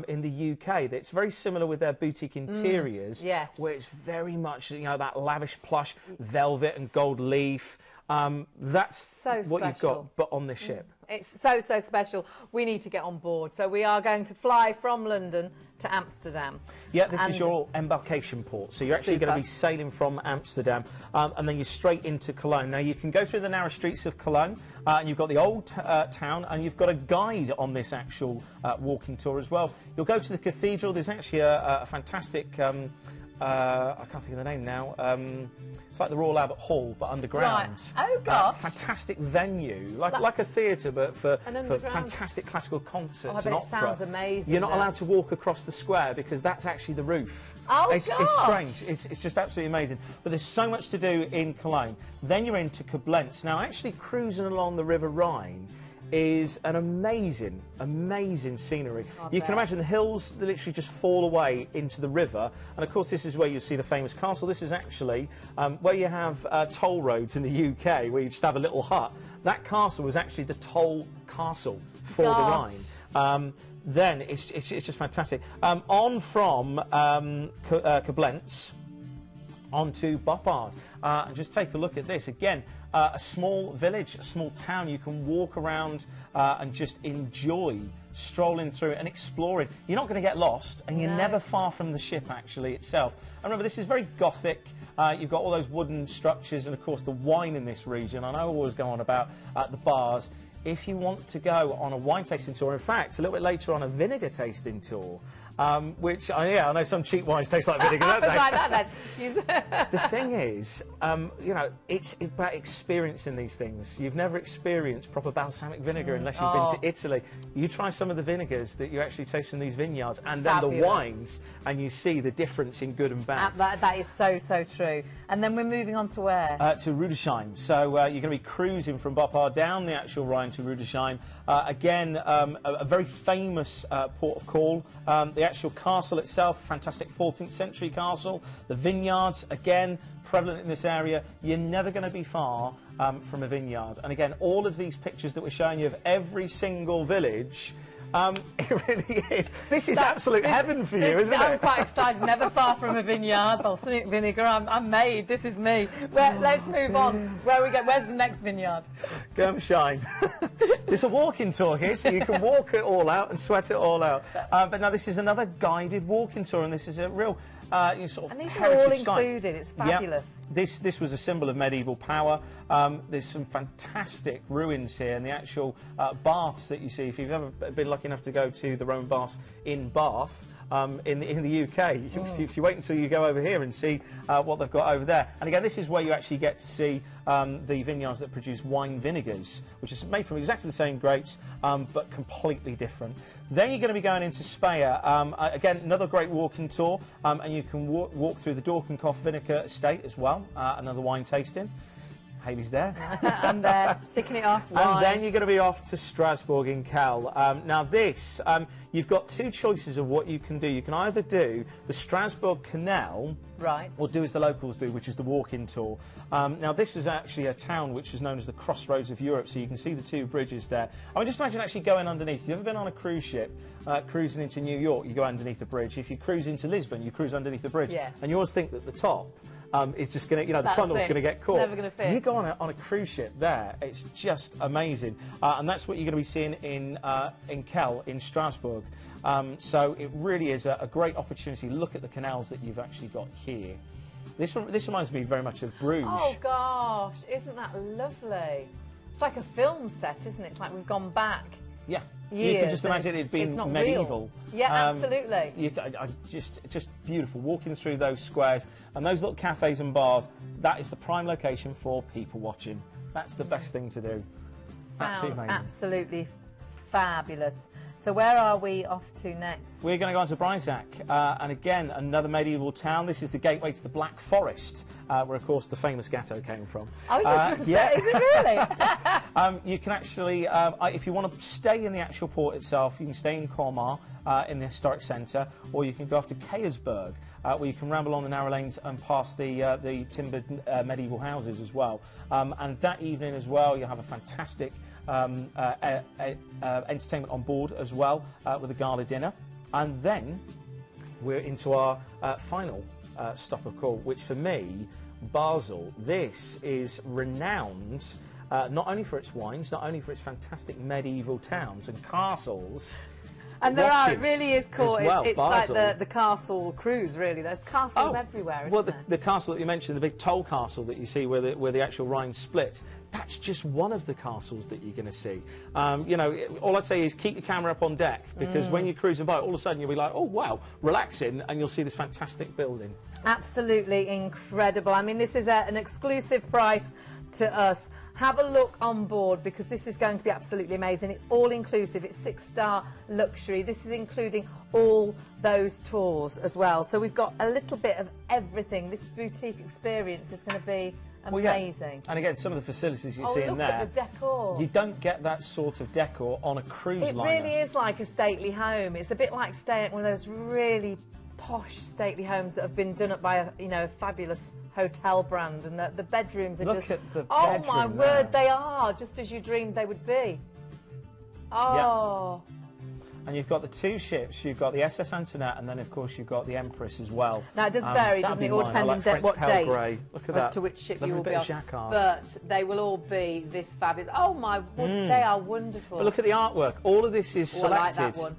S2: in the UK that's very similar with their boutique interiors,
S1: yes.
S2: where it's very much, you know, that lavish plush velvet and gold leaf. That's
S1: so
S2: what you've
S1: special.
S2: got, but on this ship.
S1: It's so, so special. We need to get on board. So we are going to fly from London to Amsterdam.
S2: Yeah, this is your embarkation port. So you're actually going to be sailing from Amsterdam and then you're straight into Cologne. Now, you can go through the narrow streets of Cologne and you've got the old town and you've got a guide on this actual walking tour as well. You'll go to the cathedral. There's actually a fantastic... I can't think of the name now. It's like the Royal Albert Hall, but underground.
S1: Right. Oh, gosh.
S2: Fantastic venue, like a theatre, but for fantastic classical concerts
S1: I bet
S2: and
S1: it
S2: opera.
S1: sounds amazing.
S2: You're not allowed to walk across the square because that's actually the roof.
S1: Oh,
S2: it's
S1: gosh.
S2: strange. It's just absolutely amazing. But there's so much to do in Cologne. Then you're into Koblenz. Now, actually cruising along the River Rhine is an amazing, amazing scenery. You can imagine the hills that literally just fall away into the river, and of course this is where you see the famous castle. This is actually where you have toll roads in the UK, where you just have a little hut. That castle was actually the toll castle for the Rhine. Then it's just fantastic. On from Koblenz onto Boppard, and just take a look at this again. A small village, a small town. You can walk around and just enjoy strolling through and exploring. You're not going to get lost, and you're never far from the ship actually itself. And remember, this is very Gothic. You've got all those wooden structures, and of course the wine in this region. I know I always go on about the bars. If you want to go on a wine tasting tour, in fact, a little bit later on a vinegar tasting tour, which, I know some cheap wines taste like vinegar, don't they?
S1: Like that, then.
S2: The thing is, you know, it's about experiencing these things. You've never experienced proper balsamic vinegar unless you've been to Italy. You try some of the vinegars that you actually taste in these vineyards, and then the wines, and you see the difference in good and bad.
S1: That is so, so true. And then we're moving on to where?
S2: To Rudesheim. So you're going to be cruising from Boppard down the actual Rhine to Rudesheim. Again, a very famous port of call. The actual castle itself, fantastic 14th century castle. The vineyards, again, prevalent in this area. You're never going to be far from a vineyard. And again, all of these pictures that we're showing you of every single village, it really is. This is absolute heaven for you, isn't it?
S1: I'm quite excited. Never far from a vineyard. Balsamic vinegar. I'm made. This is me. Let's move on. Where's the next vineyard?
S2: Gumshine. It's a walking tour here, so you can walk it all out and sweat it all out. But now this is another guided walking tour, and this is a real sort of
S1: and these are
S2: heritage
S1: all
S2: site.
S1: included. It's fabulous.
S2: Yep. This was a symbol of medieval power. There's some fantastic ruins here, and the actual baths that you see. If you've ever been lucky enough to go to the Roman baths in Bath, in the UK, if you wait until you go over here and see what they've got over there. And again, this is where you actually get to see the vineyards that produce wine vinegars, which is made from exactly the same grapes, but completely different. Then you're going to be going into Speyer. Again, another great walking tour, and you can walk through the Dorkenkopf Vinegar Estate as well, another wine tasting. Hayley's there.
S1: I'm there, ticking it off.
S2: And then you're going to be off to Strasbourg in Cal. Now this, you've got two choices of what you can do. You can either do the Strasbourg Canal,
S1: right,
S2: or do as the locals do, which is the walk-in tour. Now this is actually a town which is known as the Crossroads of Europe, so you can see the two bridges there. I mean, just imagine actually going underneath. If you've ever been on a cruise ship, cruising into New York, you go underneath the bridge. If you cruise into Lisbon, you cruise underneath the bridge.
S1: Yeah.
S2: And you always think that the top is just going to, the funnel's going to get caught.
S1: Never going to fit.
S2: You go on a cruise ship there, it's just amazing. And that's what you're going to be seeing in Kel, in Strasbourg. So it really is a great opportunity. Look at the canals that you've actually got here. This reminds me very much of Bruges.
S1: Oh, gosh, isn't that lovely? It's like a film set, isn't it? It's like we've gone back.
S2: Yeah.
S1: Years.
S2: You can just imagine it being medieval.
S1: Real. Yeah, absolutely.
S2: Just beautiful. Walking through those squares and those little cafes and bars, that is the prime location for people watching. That's the best thing to do.
S1: Sounds absolutely fabulous. So where are we off to next?
S2: We're going to go on to Breisach, and again, another medieval town. This is the gateway to the Black Forest, where, of course, the famous Gatto came from.
S1: I was just going to say, is it really?
S2: You can actually, if you want to stay in the actual port itself, you can stay in Colmar, in the historic centre, or you can go off to Keyersburg, where you can ramble on the narrow lanes and past the timbered medieval houses as well. And that evening as well, you'll have a fantastic entertainment on board as well, with a gala dinner. And then we're into our final stop of call, which for me, Basel. This is renowned not only for its wines, not only for its fantastic medieval towns and castles.
S1: And there are, it really is cool.
S2: Well,
S1: it's like the castle cruise, really. There's castles everywhere, isn't there?
S2: The castle that you mentioned, the big toll castle that you see where the actual Rhine splits, that's just one of the castles that you're going to see. You know, all I'd say is keep your camera up on deck, because when you're cruising by, all of a sudden you'll be like, oh, wow, relaxing, and you'll see this fantastic building. Absolutely incredible. I mean, this is an exclusive price to us. Have a look on board, because this is going to be absolutely amazing. It's all inclusive. It's 6-star luxury. This is including all those tours as well. So we've got a little bit of everything. This boutique experience is going to be amazing. Well, yeah. And again, some of the facilities you see in there,
S1: look at the decor.
S2: You don't get that sort of decor on a cruise liner.
S1: It really is like a stately home. It's a bit like staying at one of those really posh stately homes that have been done up by a fabulous hotel brand, and the bedrooms are
S2: Look at the
S1: oh
S2: bedroom
S1: my
S2: there.
S1: word, they are just as you dreamed they would be. Oh.
S2: Yep. And you've got the two ships. You've got the SS Antoinette, and then of course you've got the Empress as well.
S1: Now it does vary, doesn't it? All depending on what dates as to which ship you will be on. But they will all be this fabulous. Oh my, they are wonderful.
S2: But look at the artwork. All of this is selected.
S1: I like that one.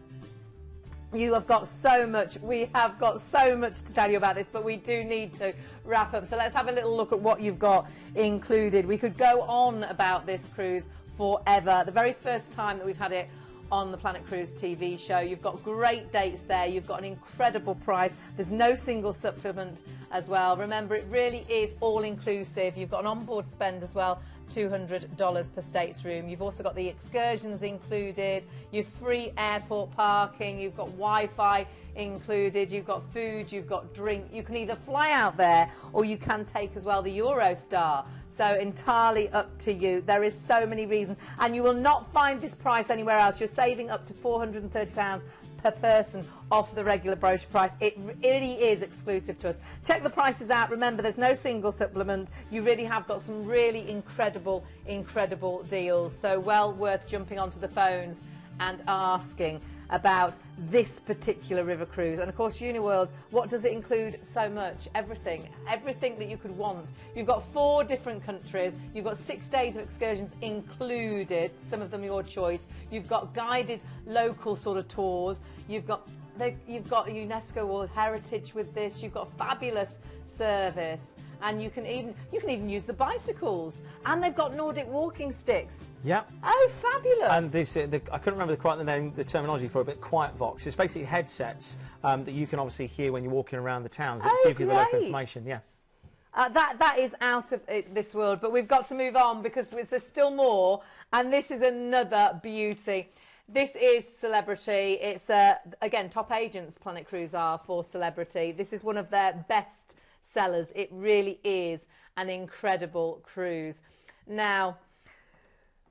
S1: You have got so much, we have got so much to tell you about this, but we do need to wrap up. So let's have a little look at what you've got included. We could go on about this cruise forever. The very first time that we've had it on the Planet Cruise TV show, you've got great dates there. You've got an incredible price. There's no single supplement as well. Remember, it really is all inclusive. You've got an onboard spend as well, $200 per state's room. You've also got the excursions included, your free airport parking, you've got Wi-Fi included, you've got food, you've got drink. You can either fly out there or you can take as well the Eurostar. So entirely up to you. There is so many reasons, and you will not find this price anywhere else. You're saving up to £430 per person off the regular brochure price. It really is exclusive to us. Check the prices out. Remember, there's no single supplement. You really have got some really incredible deals. So well worth jumping onto the phones and asking about this particular river cruise. And of course, UniWorld, what does it include? So much. Everything that you could want. You've got 4 different countries. You've got 6 days of excursions included, some of them your choice. You've got guided local sort of tours. You've got UNESCO World Heritage with this. You've got fabulous service. And you can even use the bicycles, and they've got Nordic walking sticks.
S2: Yep.
S1: Oh, fabulous!
S2: And this, I couldn't remember quite the terminology for it, but Quiet Vox. It's basically headsets that you can obviously hear when you're walking around the towns that give you the local information. Yeah.
S1: That is out of this world, but we've got to move on because there's still more, and this is another beauty. This is Celebrity. It's again, top agents Planet Cruise are for Celebrity. This is one of their best sellers. It really is an incredible cruise. Now,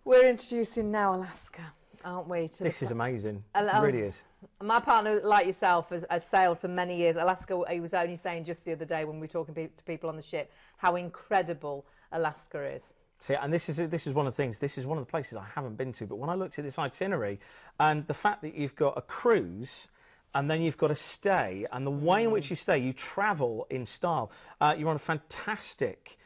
S1: we're introducing now Alaska, aren't we?
S2: This is amazing. It really is.
S1: My partner, like yourself, has sailed for many years. Alaska, he was only saying just the other day when we were talking to people on the ship, how incredible Alaska is.
S2: See, and this is one of the things, this is one of the places I haven't been to, but when I looked at this itinerary, and the fact that you've got a cruise, and then you've got to stay, and the way in which you stay, you travel in style. You're on a fantastic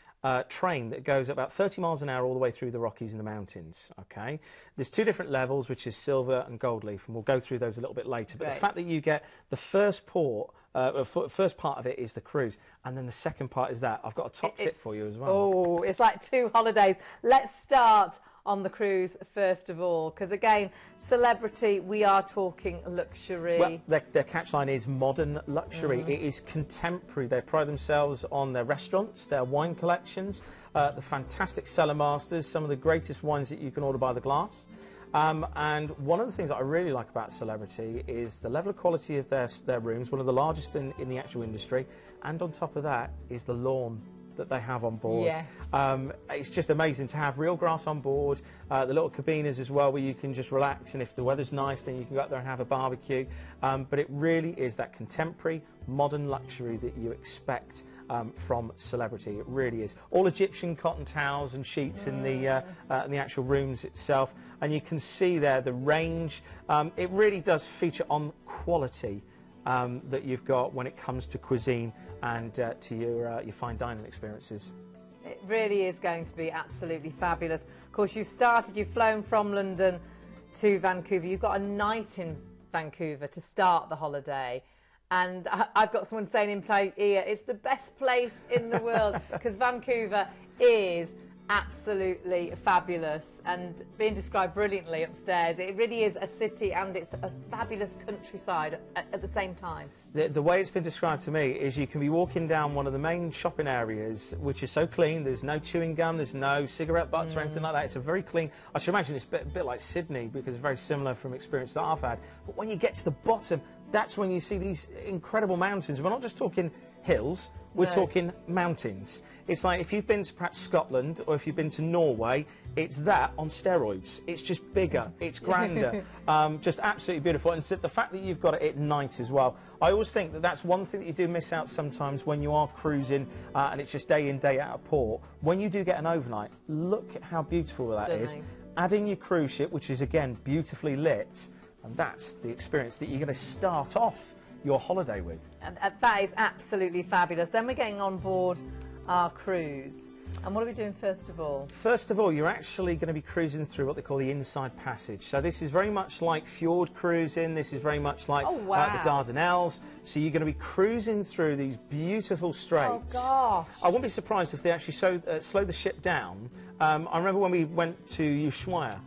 S2: train that goes at about 30 miles an hour all the way through the Rockies and the mountains, okay? There's 2 different levels, which is Silver and Gold Leaf, and we'll go through those a little bit later. But the fact that you get the first part of it is the cruise, and then the second part is that. I've got a top tip for you as well. Oh,
S1: it's like 2 holidays. Let's start on the cruise first of all, because again, Celebrity, we are talking luxury.
S2: Well, their catchline is modern luxury. It is contemporary. They pride themselves on their restaurants, their wine collections, the fantastic cellar masters, some of the greatest wines that you can order by the glass. And one of the things that I really like about Celebrity is the level of quality of their rooms, one of the largest in the actual industry, and on top of that is the lawn that they have on board.
S1: Yes.
S2: It's just amazing to have real grass on board, the little cabinas as well where you can just relax, and if the weather's nice then you can go out there and have a barbecue. But it really is that contemporary, modern luxury that you expect from Celebrity. It really is. All Egyptian cotton towels and sheets in the actual rooms itself, and you can see there the range. It really does feature on quality that you've got when it comes to cuisine and to your fine dining experiences.
S1: It really is going to be absolutely fabulous. Of course, you've flown from London to Vancouver. You've got a night in Vancouver to start the holiday. And I've got someone saying in my ear, it's the best place in the world, because Vancouver is absolutely fabulous and being described brilliantly upstairs. It really is a city and it's a fabulous countryside at the same time.
S2: The way it's been described to me is you can be walking down one of the main shopping areas, which is so clean. There's no chewing gum, there's no cigarette butts or anything like that. It's a very clean, I should imagine it's a bit like Sydney, because it's very similar from experience that I've had. But when you get to the bottom, that's when you see these incredible mountains. We're not just talking hills, we're talking mountains. It's like if you've been to perhaps Scotland or if you've been to Norway, it's that on steroids. It's just bigger, it's grander, just absolutely beautiful. And so the fact that you've got it at night as well, I always think that that's one thing that you do miss out sometimes when you are cruising and it's just day in, day out of port. When you do get an overnight, look at how beautiful that is. Add in your cruise ship, which is again beautifully lit, and that's the experience that you're going to start off your holiday with.
S1: And that is absolutely fabulous. Then we're getting on board our cruise. And what are we doing first of all?
S2: First of all, you're actually going to be cruising through what they call the Inside Passage. So this is very much like fjord cruising. This is very much like the Dardanelles. So you're going to be cruising through these beautiful straits.
S1: Oh, gosh.
S2: I wouldn't be surprised if they actually slow the ship down. I remember when we went to Ushuaia,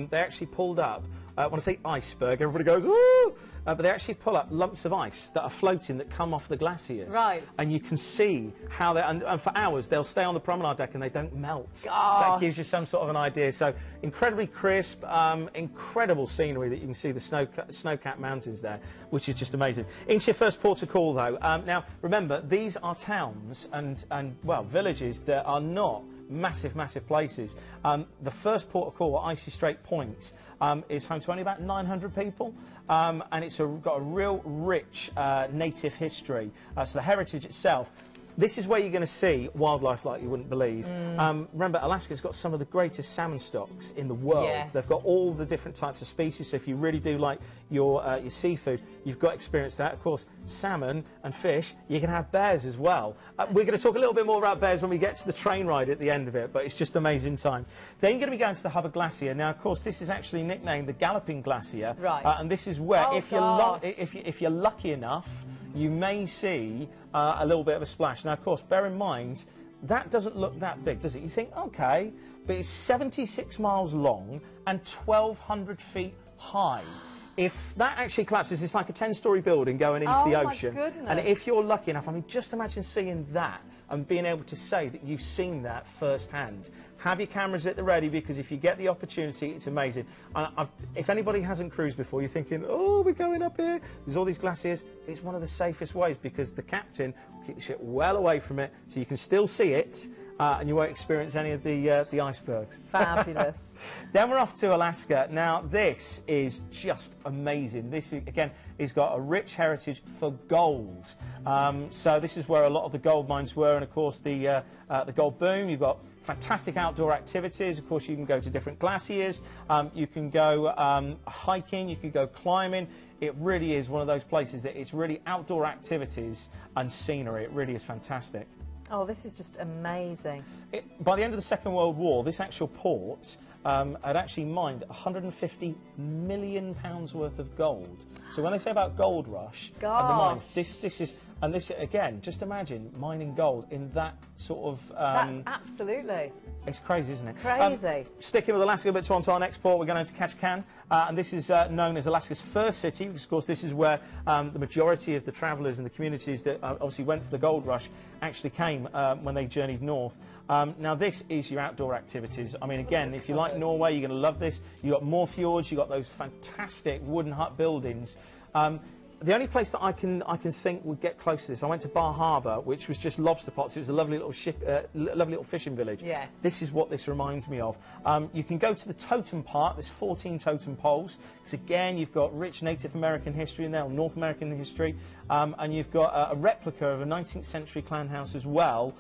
S2: they actually pulled up, when I say iceberg, everybody goes, ooh! But they actually pull up lumps of ice that are floating that come off the glaciers.
S1: Right.
S2: And you can see how they, and for hours, they'll stay on the promenade deck and they don't melt.
S1: Gosh.
S2: That gives you some sort of an idea. So incredibly crisp, incredible scenery that you can see the snow-capped mountains there, which is just amazing. Into your first port of call, though. Now, remember, these are towns and well, villages that are not massive places. The first port of call at Icy Strait Point is home to only about 900 people, and it's got a real rich native history. So the heritage itself, this is where you're going to see wildlife like you wouldn't believe. Remember, Alaska's got some of the greatest salmon stocks in the world.
S1: Yes.
S2: They've got all the different types of species, so if you really do like your seafood, you've got experience that. Of course, salmon and fish, you can have bears as well. We're going to talk a little bit more about bears when we get to the train ride at the end of it, but it's just amazing time. Then you're going to be going to the Hubbard Glacier. Now, of course, this is actually nicknamed the Galloping Glacier.
S1: Right.
S2: And this is where, if you're lucky enough, you may see a little bit of a splash. Now, of course, bear in mind, that doesn't look that big, does it? You think, OK, but it's 76 miles long and 1,200 feet high. If that actually collapses, it's like a 10-storey building going into the ocean.
S1: My goodness.
S2: And if you're lucky enough, I mean, just imagine seeing that and being able to say that you've seen that firsthand. Have your cameras at the ready, because if you get the opportunity, it's amazing. And if anybody hasn't cruised before, you're thinking, oh, we're going up here, there's all these glaciers. It's one of the safest ways, because the captain will keep the ship well away from it, so you can still see it, and you won't experience any of the icebergs.
S1: Fabulous.
S2: Then we're off to Alaska. Now, this is just amazing. This, again, has got a rich heritage for gold. So this is where a lot of the gold mines were, and, of course, the gold boom. You've got fantastic outdoor activities. Of course, you can go to different glaciers. You can go hiking. You can go climbing. It really is one of those places that it's really outdoor activities and scenery. It really is fantastic.
S1: Oh, this is just amazing.
S2: By the end of the Second World War, this actual port had actually mined £150 million worth of gold. So when they say about gold rush and the mines, this is And this, again, just imagine mining gold in that sort of...
S1: That's absolutely.
S2: It's crazy, isn't it?
S1: Crazy.
S2: Sticking with Alaska, but on to our next port, we're going to Ketchikan. And this is known as Alaska's first city, because, of course, this is where the majority of the travellers and the communities that obviously went for the gold rush actually came when they journeyed north. Now, this is your outdoor activities. I mean, again, if you like Norway, you're going to love this. You've got more fjords, you've got those fantastic wooden hut buildings. The only place that I can think would get close to this, I went to Bar Harbour, which was just lobster pots. It was a lovely little lovely little fishing village.
S1: Yeah.
S2: This is what this reminds me of. You can go to the totem part. There's 14 totem poles. Because again, you've got rich Native American history in there, or North American history, and you've got a replica of a 19th century clan house as well.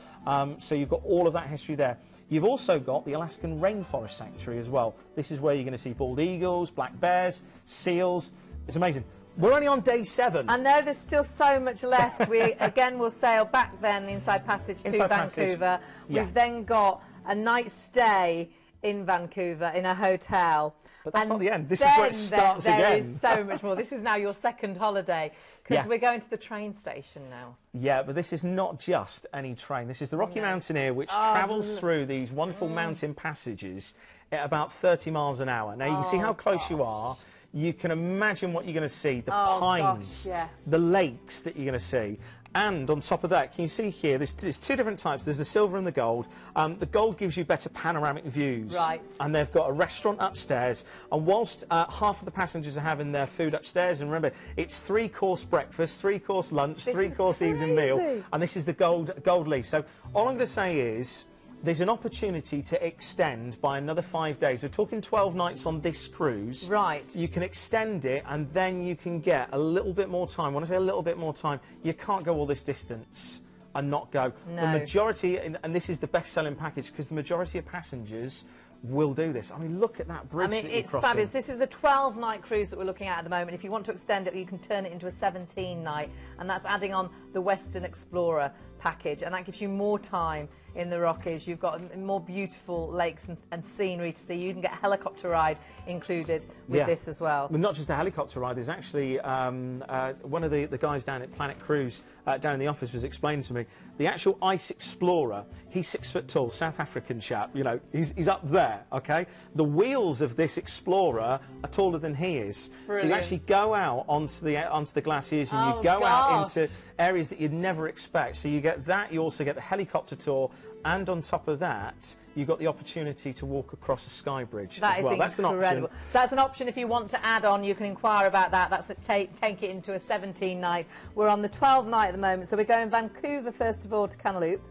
S2: So you've got all of that history there. You've also got the Alaskan Rainforest Sanctuary as well. This is where you're going to see bald eagles, black bears, seals. It's amazing. We're only on day 7.
S1: I know there's still so much left. We again will sail back then inside passage to Vancouver.
S2: Yeah.
S1: We've then got a night stay in Vancouver in a hotel.
S2: But that's not the end. This is where it starts again.
S1: There is so much more. This is now your second holiday, because we're going to the train station now.
S2: Yeah, but this is not just any train. This is the Rocky Mountaineer, which travels through these wonderful mountain passages at about 30 miles an hour. Now, you can see how close you are. You can imagine what you're going to see, the pines, the lakes that you're going to see. And on top of that, can you see here, there's 2 different types. There's the silver and the gold. The gold gives you better panoramic views.
S1: Right.
S2: And they've got a restaurant upstairs. And whilst half of the passengers are having their food upstairs, and remember, it's 3-course breakfast, 3-course lunch, 3-course evening meal. And this is the gold leaf. So all I'm going to say is, there's an opportunity to extend by another 5 days. We're talking 12 nights on this cruise. Right. You can extend it, and then you can get a little bit more time. When I say a little bit more time, you can't go all this distance and not go.
S1: No.
S2: The majority, and this is the best-selling package, because the majority of passengers will do this. I mean, look at that bridge. I mean,
S1: it's fabulous. This is a 12-night cruise that we're looking at the moment. If you want to extend it, you can turn it into a 17-night, and that's adding on the Western Explorer package, and that gives you more time in the Rockies. You've got more beautiful lakes and scenery to see. You can get a helicopter ride included with this as well.
S2: Well, not just a helicopter ride. There's actually one of the guys down at Planet Cruise down in the office was explaining to me, the actual Ice Explorer, he's 6 foot tall, South African chap, you know, he's up there, okay? The wheels of this Explorer are taller than he is.
S1: Brilliant.
S2: So you actually go out onto the glaciers, and you go out into areas that you'd never expect. So you get that, you also get the helicopter tour, and on top of that, you've got the opportunity to walk across a sky bridge as well. That's incredible. An option.
S1: So that's an option if you want to add on. You can inquire about that. That's take it into a 17-night. We're on the 12-night at the moment, so we're going Vancouver first of all to Kamloops.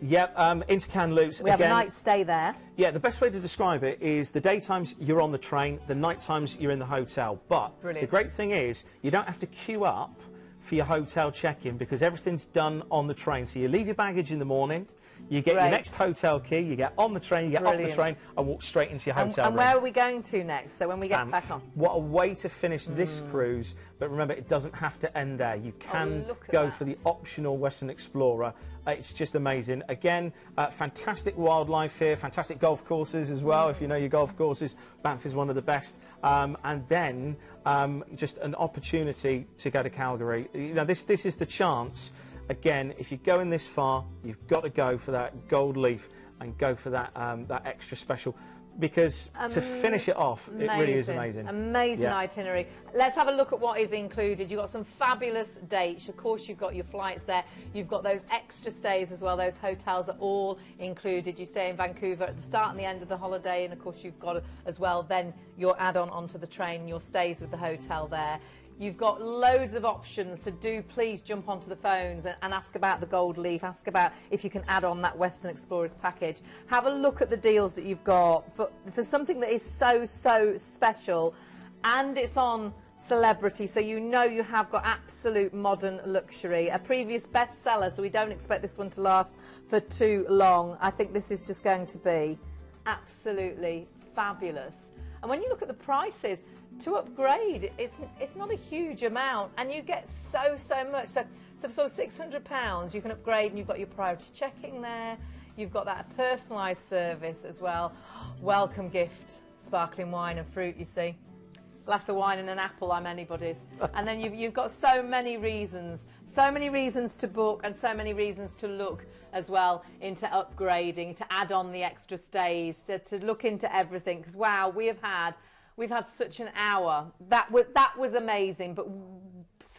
S2: Yep, into Kamloops.
S1: We have a night stay there.
S2: Yeah, the best way to describe it is the daytimes you're on the train, the night times you're in the hotel. But the great thing is you don't have to queue up for your hotel check-in, because everything's done on the train. So you leave your baggage in the morning, you get your next hotel key, you get on the train, you get off the train, and walk straight into your hotel room.
S1: And where are we going to next, so when we get back on?
S2: What a way to finish this cruise. But remember, it doesn't have to end there. You can go for the optional Western Explorer. It's just amazing. Again, fantastic wildlife here, fantastic golf courses as well. If you know your golf courses, Banff is one of the best. And then just an opportunity to go to Calgary. You know, this is the chance. Again, if you're going this far, you've got to go for that gold leaf and go for that that extra special, because to finish it off, it really is amazing.
S1: Amazing itinerary. Let's have a look at what is included. You've got some fabulous dates. Of course, you've got your flights there. You've got those extra stays as well. Those hotels are all included. You stay in Vancouver at the start and the end of the holiday, and of course, you've got as well then your add-on onto the train, your stays with the hotel there. You've got loads of options, so do please jump onto the phones and ask about the gold leaf, ask about if you can add on that Western Explorers package. Have a look at the deals that you've got for something that is so special, and it's on Celebrity, so you know you have got absolute modern luxury. A previous bestseller, so we don't expect this one to last for too long. I think this is just going to be absolutely fabulous. And when you look at the prices, to upgrade, it's not a huge amount, and you get so much. So for sort of £600, you can upgrade, and you've got your priority checking there. You've got that personalised service as well. Welcome gift, sparkling wine and fruit, you see. Glass of wine and an apple, I'm anybody's. And then you've got so many reasons So many reasons to book and so many reasons to look as well into upgrading, to add on the extra stays, to look into everything. Because wow, we've had such an hour. That was amazing, but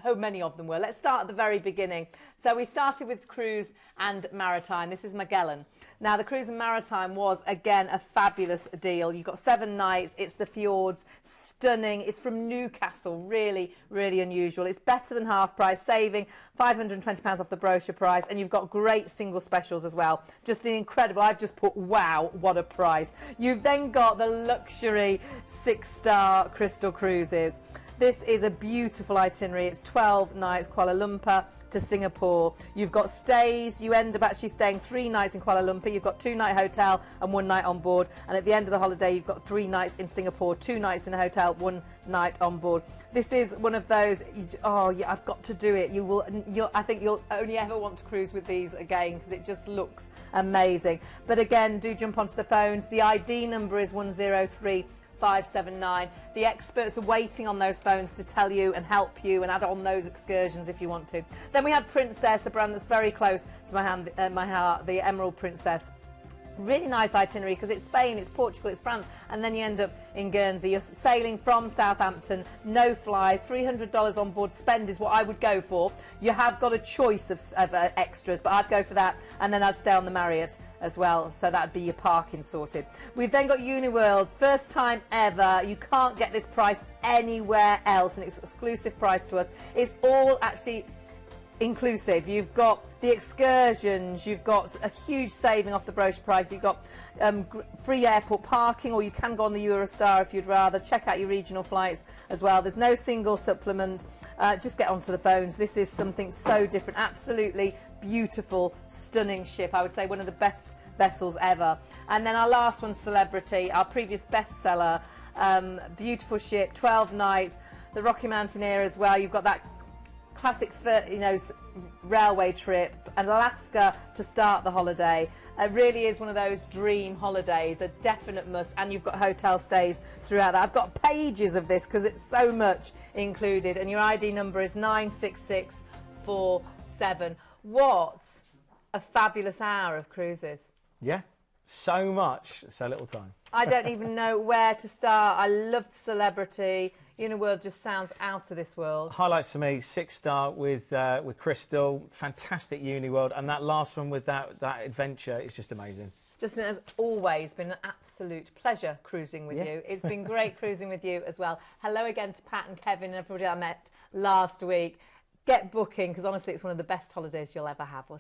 S1: so many of them were. Let's start at the very beginning. So we started with cruise and maritime. This is Magellan. Now the cruise and maritime was again a fabulous deal. You've got 7 nights. It's the fjords, stunning. It's from Newcastle, really, really unusual. It's better than half price, saving £520 off the brochure price, and you've got great single specials as well. Just incredible. I've just put wow, what a price. You've then got the luxury 6-star Crysyal cruises. This is a beautiful itinerary. It's 12 nights, Kuala Lumpur to Singapore. You've got stays. You end up actually staying 3 nights in Kuala Lumpur. You've got 2-night hotel and 1 night on board. And at the end of the holiday, you've got 3 nights in Singapore, 2 nights in a hotel, 1 night on board. This is one of those, oh yeah, I've got to do it. I think you'll only ever want to cruise with these again because it just looks amazing. But again, do jump onto the phones. The ID number is 103579. The experts are waiting on those phones to tell you and help you and add on those excursions if you want to. Then we had Princess, a brand that's very close to my heart, the Emerald Princess. Really nice itinerary because it's Spain, it's Portugal, it's France, and then you end up in Guernsey. You're sailing from Southampton, no fly, $300 on board spend is what I would go for. You have got a choice of extras, but I'd go for that, and then I'd stay on the Marriott as well, so that'd be your parking sorted. We've then got UniWorld, first time ever. You can't get this price anywhere else, and it's an exclusive price to us. It's all actually inclusive. You've got the excursions, you've got a huge saving off the brochure price, you've got free airport parking, or you can go on the Eurostar if you'd rather. Check out your regional flights as well. There's no single supplement. Just get onto the phones. This is something so different. Absolutely beautiful, stunning ship. I would say one of the best vessels ever. And then our last one, Celebrity, our previous bestseller. Beautiful ship, 12 nights. The Rocky Mountaineer as well. You've got that classic, railway trip, and Alaska to start the holiday. It really is one of those dream holidays, a definite must, and you've got hotel stays throughout that. I've got pages of this because it's so much included, and your ID number is 96647. What a fabulous hour of cruises.
S2: Yeah, so much, so little time.
S1: I don't even know where to start. I loved Celebrity. UniWorld just sounds out of this world.
S2: Highlights for me: 6-star with Crysyal, fantastic UniWorld, and that last one with that adventure is just amazing.
S1: Justin, it has always been an absolute pleasure cruising with you. It's been great cruising with you as well. Hello again to Pat and Kevin and everybody I met last week. Get booking, because honestly it's one of the best holidays you'll ever have. We'll